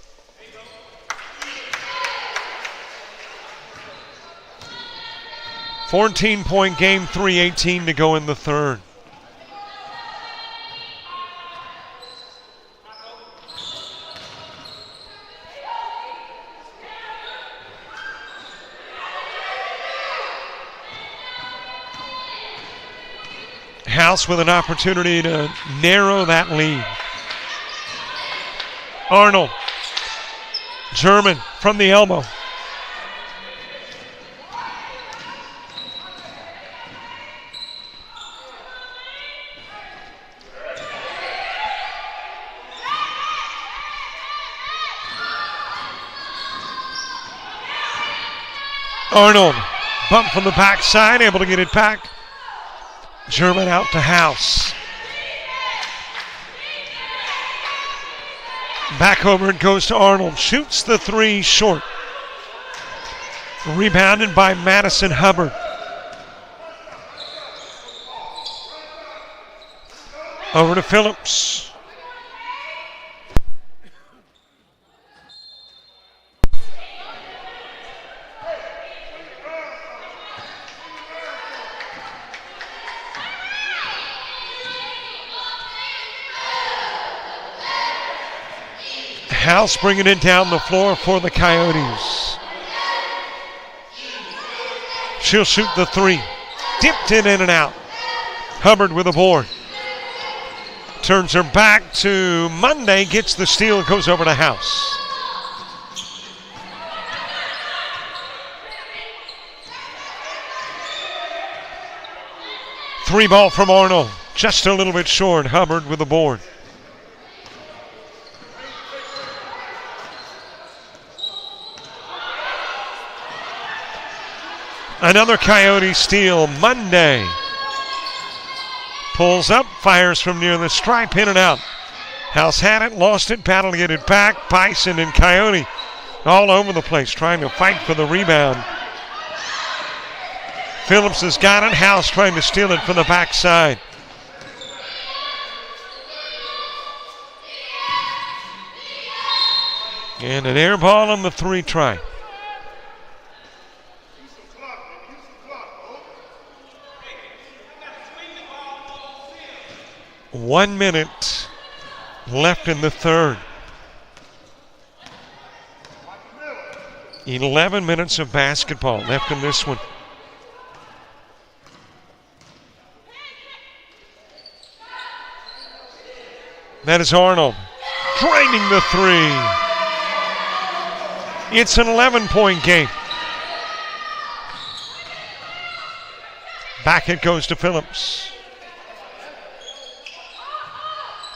$14-point game, 3:18 to go in the third. House with an opportunity to narrow that lead. Arnold. German from the elbow. Arnold, bump from the backside, able to get it back. German out to House. Back over it goes to Arnold. Shoots the three short. Rebounded by Madison Hubbard. Over to Phillips. House bringing it down the floor for the Coyotes. She'll shoot the three. Dipped it in and out. Hubbard with a board. Turns her back to Monday, gets the steal, goes over to House. Three ball from Arnold, just a little bit short. Hubbard with a board. Another Coyote steal, Monday. Pulls up, fires from near the stripe, in and out. House had it, lost it, battle to get it back. Bison and Coyote all over the place trying to fight for the rebound. Phillips has got it, House trying to steal it from the backside. And an air ball on the three try. One minute left in the third. 11 minutes of basketball left in this one. That is Arnold draining the three. It's an 11-point game. Back it goes to Phillips.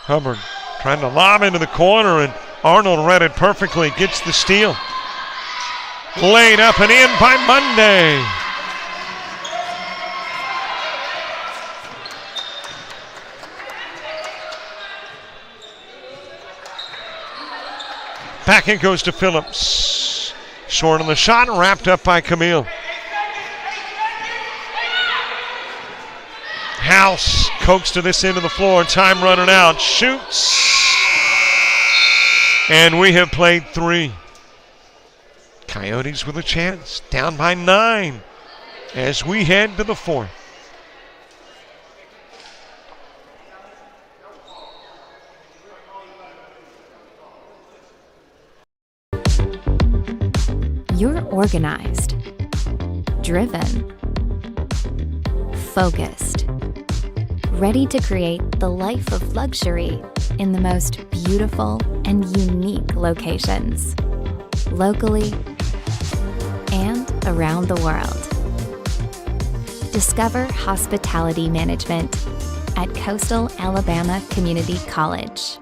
Hubbard trying to lob into the corner, and Arnold read it perfectly, gets the steal. Laid up and in by Monday. Back it goes to Phillips. Short on the shot, wrapped up by Camille. House coaxed to this end of the floor, time running out, shoots. And we have played three. Coyotes with a chance, down by 9 as we head to the fourth. You're organized, driven, focused, ready to create the life of luxury in the most beautiful and unique locations, locally and around the world. Discover hospitality management at Coastal Alabama Community College.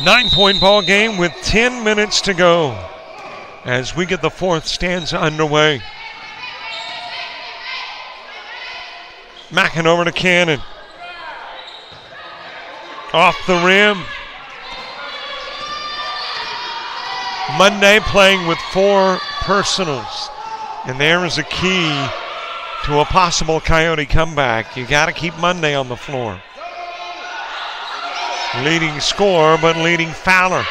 Nine-point ball game with 10 minutes to go as we get the fourth stanza underway. Mackin over to Cannon. Off the rim. Monday playing with 4 personals. And there is a key to a possible Coyote comeback. You got to keep Monday on the floor. Leading scorer, but leading fouler.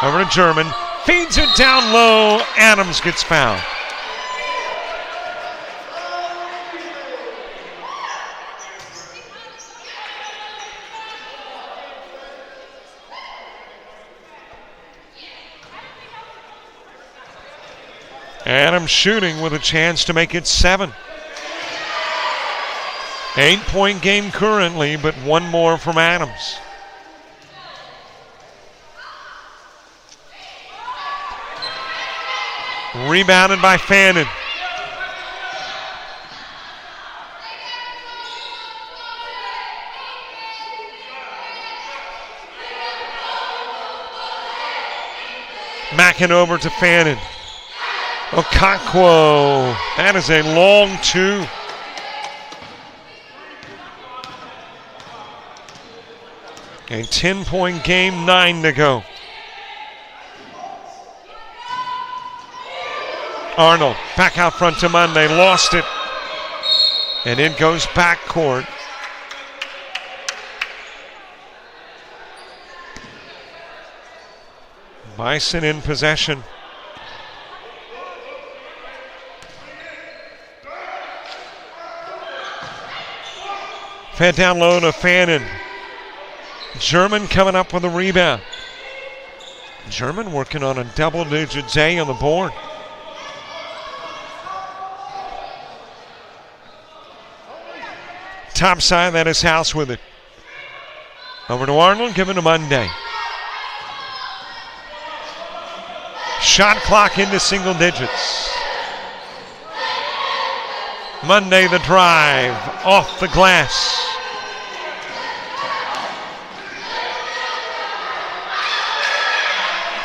Over to German. Feeds it down low. Adams gets fouled. Adams shooting with a chance to make it 7. 8-point game currently, but 1 more from Adams. Rebounded by Fannin. Mackin over to Fannin. Okakwo. That is a long 2. A 10-point game, 9 to go. Arnold back out front to Monday, lost it. And it goes back court. Bison in possession. Fed down low to Fannin. German coming up with a rebound. German working on a double-digit day on the board. Top side, that is House with it. Over to Arnold, given to Monday. Shot clock into single digits. Monday the drive, off the glass.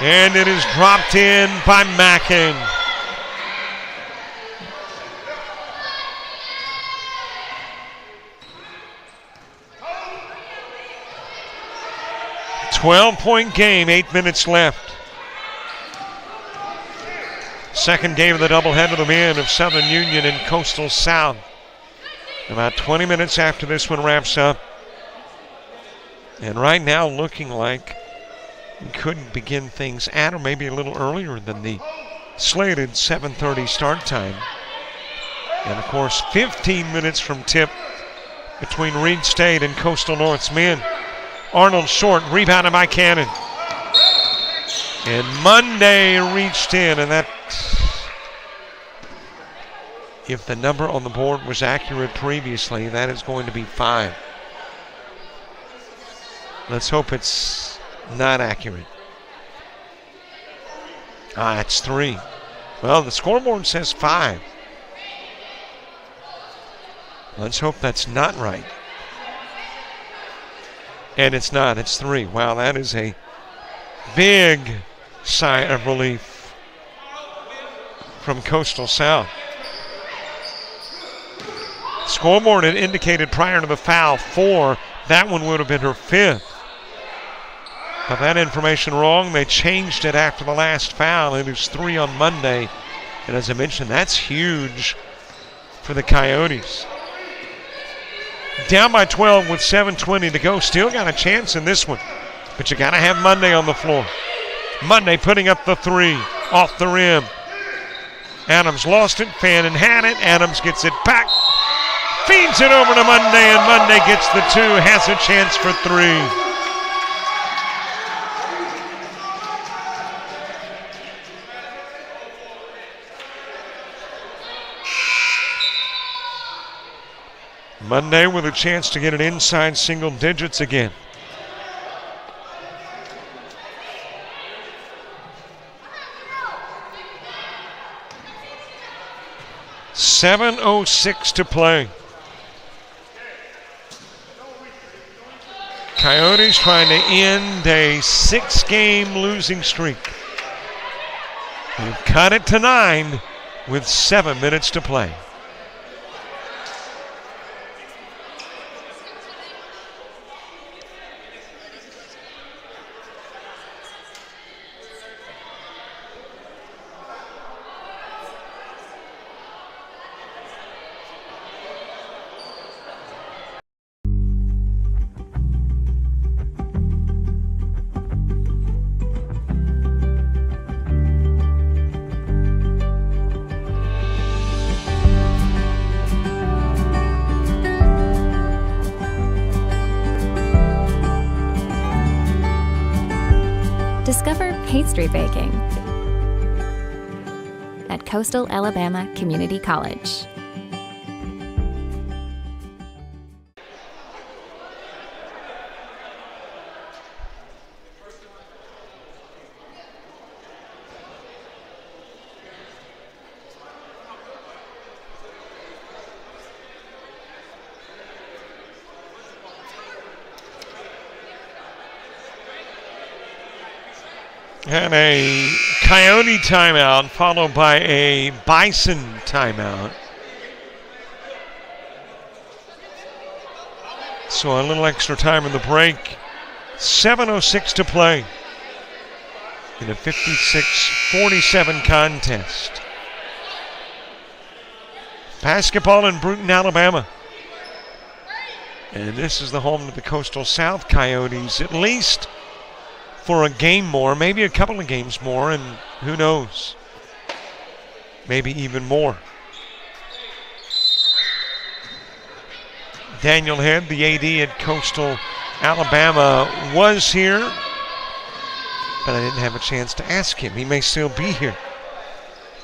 And it is dropped in by Mackin. .12-point game, 8 minutes left. Second game of the doubleheader, the men of Southern Union and Coastal South. About 20 minutes after this one wraps up. And right now looking like we could begin things at or maybe a little earlier than the slated 7:30 start time. And of course 15 minutes from tip between Reed State and Coastal North's men. Arnold short, rebounded by Cannon. And Monday reached in, and that, if the number on the board was accurate previously, that is going to be 5. Let's hope it's not accurate. It's 3. Well, the scoreboard says 5. Let's hope that's not right. And it's not, it's 3. Wow, that is a big sigh of relief from Coastal South. Scoreboard had indicated prior to the foul 4. That one would have been her 5th. But that information wrong. They changed it after the last foul. It was 3 on Monday. And as I mentioned, that's huge for the Coyotes. Down by 12 with 7:20 to go. Still got a chance in this one. But you got to have Monday on the floor. Monday putting up the 3 off the rim. Adams lost it. Fannin had it. Adams gets it back. Feeds it over to Monday, and Monday gets the 2. Has a chance for 3. Monday with a chance to get it inside single digits again. .706 to play. Coyotes trying to end a 6-game losing streak. They've cut it to 9 with 7 minutes to play. Discover pastry baking at Coastal Alabama Community College. And a Coyote timeout followed by a Bison timeout. So a little extra time in the break. 7:06 to play in a 56-47 contest. Basketball in Bruton, Alabama. And this is the home of the Coastal South Coyotes, at least for a game more, maybe a couple of games more, and who knows, maybe even more. Daniel Head, the AD at Coastal Alabama, was here, but I didn't have a chance to ask him. He may still be here.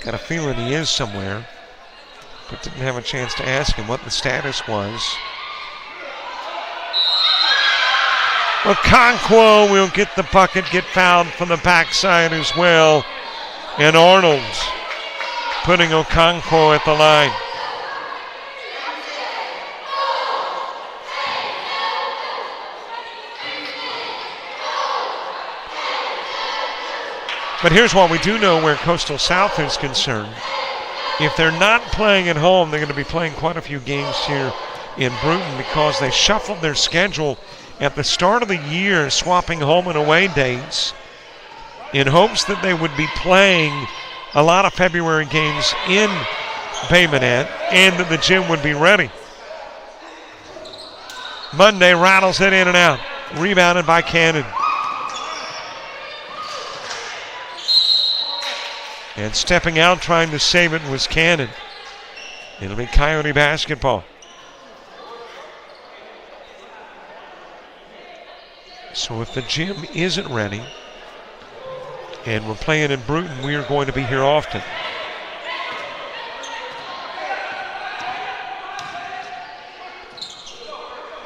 Got a feeling he is somewhere, but didn't have a chance to ask him what the status was. Okonkwo will get the bucket, get fouled from the backside as well. And Arnold putting Okonkwo at the line. But here's what we do know where Coastal South is concerned. If they're not playing at home, they're going to be playing quite a few games here in Bruton because they shuffled their schedule at the start of the year, swapping home and away dates in hopes that they would be playing a lot of February games in Bay Minette and that the gym would be ready. Monday rattles it in and out. Rebounded by Cannon. And stepping out trying to save it was Cannon. It'll be Coyote basketball. So if the gym isn't ready and we're playing in Bruton, we are going to be here often.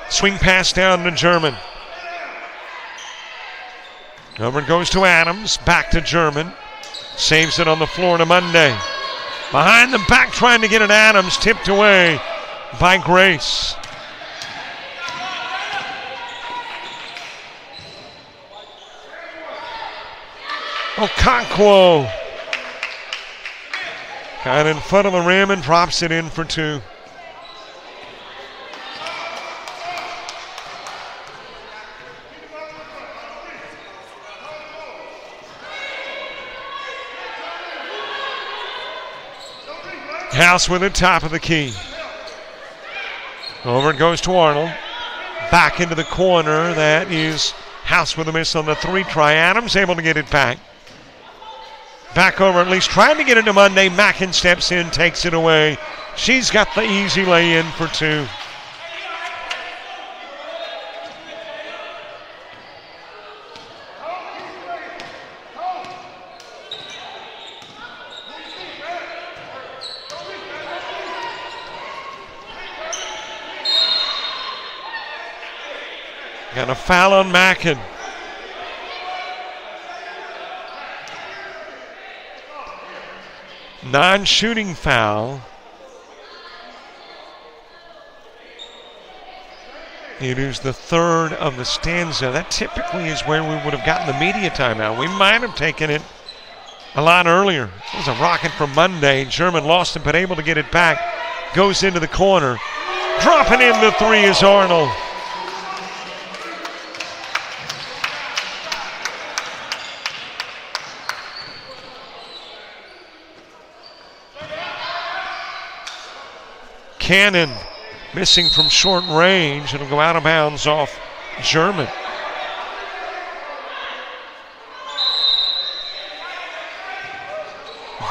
Swing pass down to German. Over it goes to Adams. Back to German. Saves it on the floor to Monday. Behind the back trying to get it Adams. Tipped away by Grace. Okonkwo got in front of the rim and drops it in for two. House with it, top of the key. Over it goes to Arnold. Back into the corner. That is House with a miss on the three try. Adams able to get it back. Back over, at least trying to get it to Monday. Mackin steps in, takes it away. She's got the easy lay-in for two. Got a foul on Mackin. Non-shooting foul. It is the third of the stanza. That typically is where we would have gotten the media timeout. We might have taken it a lot earlier. It was a rocket from Monday. German lost it, but able to get it back. Goes into the corner. Dropping in the three is Arnold. Cannon missing from short range. It'll go out of bounds off German.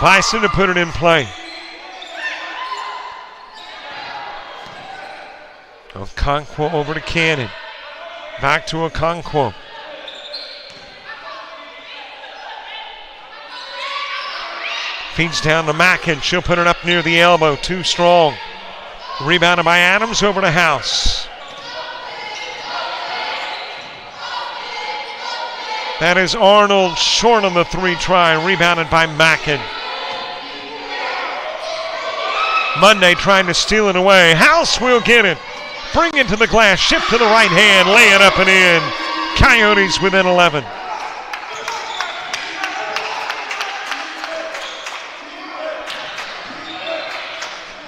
Bison to put it in play. Okonkwo over to Cannon. Back to Okonkwo. Feeds down to Mackin. She'll put it up near the elbow. Too strong. Rebounded by Adams over to House. That is Arnold short on the 3-try. Rebounded by Mackin. Monday trying to steal it away. House will get it. Bring it to the glass. Shift to the right hand. Lay it up and in. Coyotes within 11.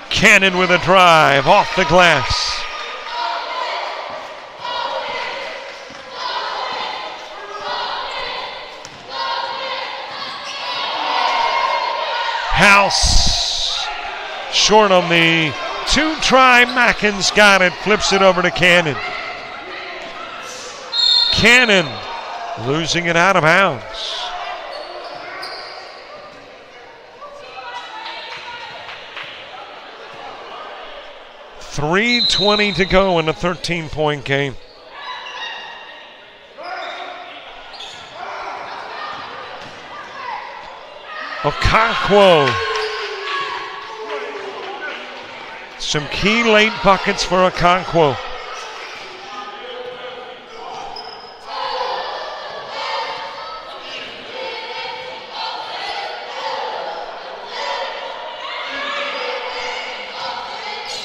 Cannon with a drive off the glass. House short on the 2-try. Mackin's got it. Flips it over to Cannon. Cannon losing it out of bounds. .320 to go in a 13-point game. Okonkwo. Some key late buckets for Okonkwo.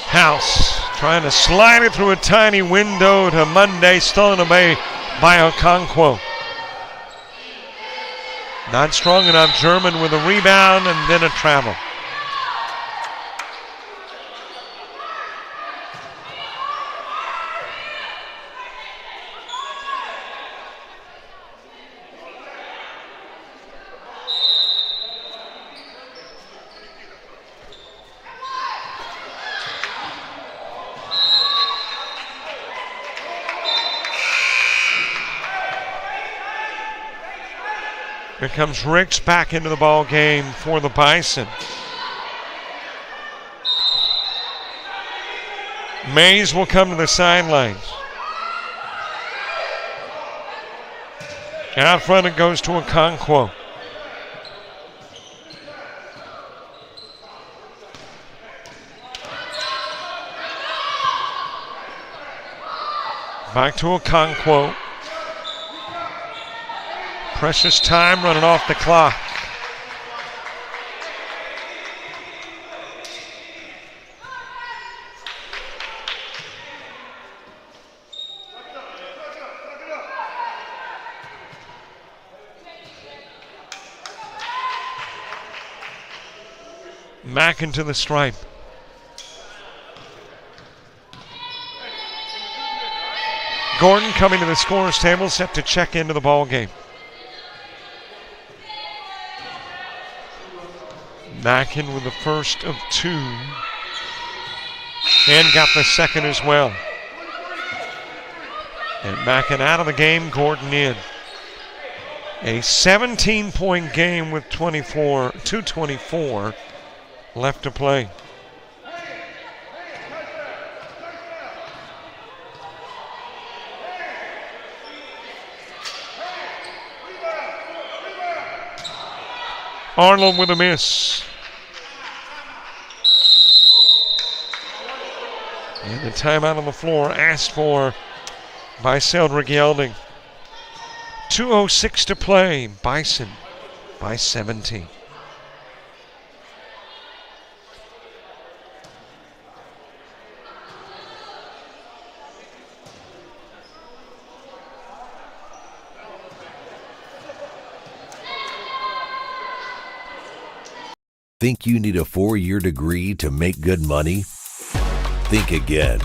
House trying to slide it through a tiny window to Monday, stolen away by Okonkwo. Not strong enough. German with a rebound and then a travel. Here comes Ricks back into the ball game for the Bison. Mays will come to the sidelines. Out front it goes to Okonkwo. Back to Okonkwo. Precious time running off the clock. Mackin to the stripe. Gordon coming to the scorer's table, set to check into the ball game. Mackin with the first of two. And got the second as well. And Mackin out of the game, Gordon in. A 17-point game with 2:24 left to play. Arnold with a miss. And the timeout on the floor asked for by Cedric Yelding. 2:06 to play. Bison by 17. Think you need a 4-year degree to make good money? Think again.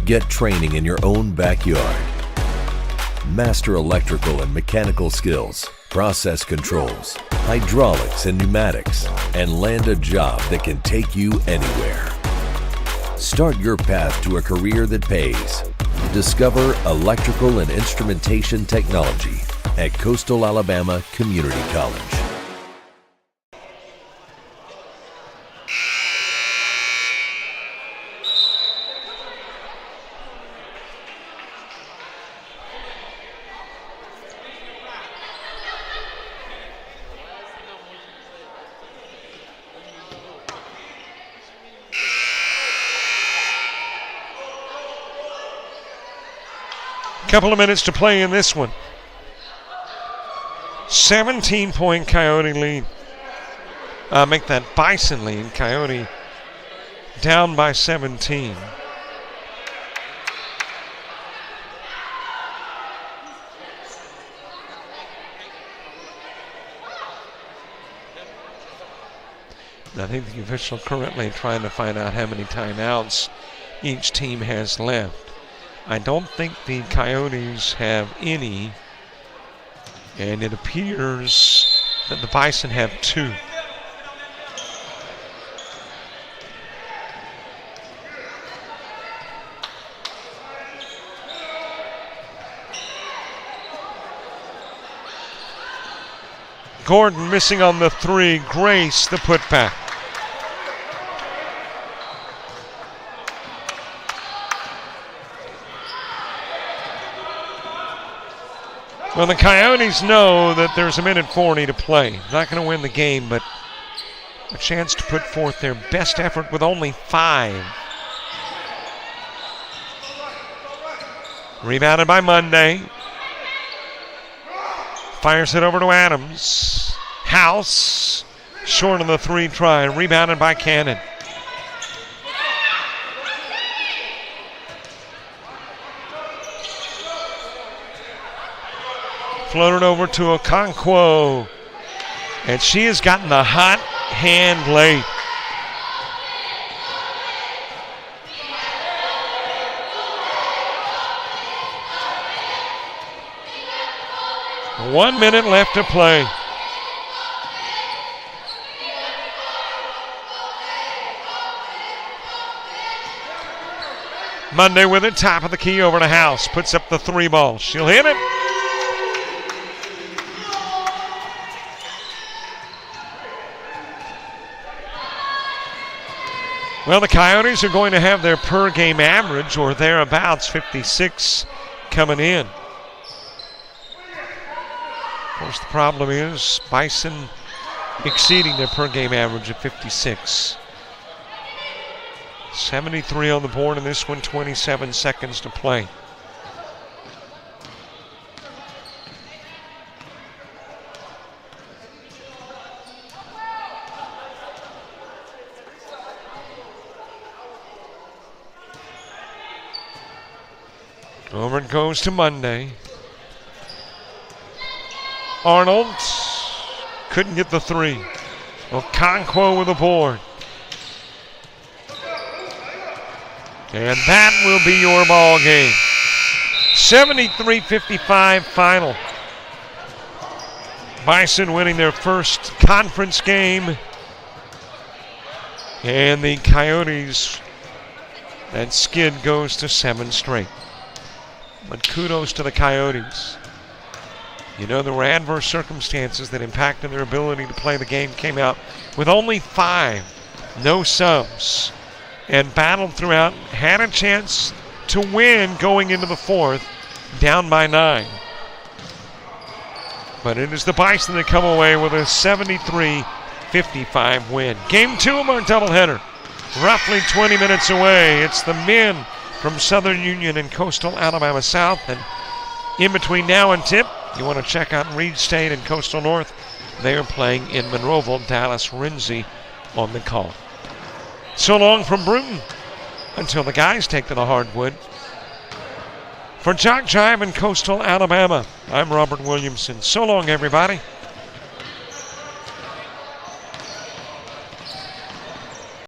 Get training in your own backyard. Master electrical and mechanical skills, process controls, hydraulics and pneumatics, and land a job that can take you anywhere. Start your path to a career that pays. Discover electrical and instrumentation technology at Coastal Alabama Community College. Couple of minutes to play in this one. 17-point Coyote lead. Make that Bison lead. Coyote down by 17. I think the official currently trying to find out how many timeouts each team has left. I don't think the Coyotes have any, and it appears that the Bison have 2. Gordon missing on the 3. Grace the putback. Well, the Coyotes know that there's 1:40 to play. Not going to win the game, but a chance to put forth their best effort with only 5. Rebounded by Monday. Fires it over to Adams. House, short on the 3 try. Rebounded by Cannon. Floated over to Okonkwo. And she has gotten the hot hand late. One minute left to play. Monday with it, top of the key over to House. Puts up the 3 ball. She'll hit it. Well, the Coyotes are going to have their per game average or thereabouts, 56 coming in. Of course, the problem is Bison exceeding their per game average of 56. 73 on the board in this one, 27 seconds to play. Over it goes to Monday. Arnold couldn't get the 3. Okonkwo with a board. And that will be your ball game. 73-55 final. Bison winning their first conference game. And the Coyotes, that skid goes to 7 straight. But kudos to the Coyotes. You know, there were adverse circumstances that impacted their ability to play the game. Came out with only 5, no subs, and battled throughout. Had a chance to win going into the 4th, down by 9. But it is the Bison that come away with a 73-55 win. Game 2 of our doubleheader, roughly 20 minutes away. It's the men from Southern Union and Coastal Alabama South. And in between now and tip, you want to check out Reed State and Coastal North. They are playing in Monroeville. Dallas Renzi on the call. So long from Bruton until the guys take to the hardwood. For JockJive and Coastal Alabama, I'm Robert Williamson. So long, everybody.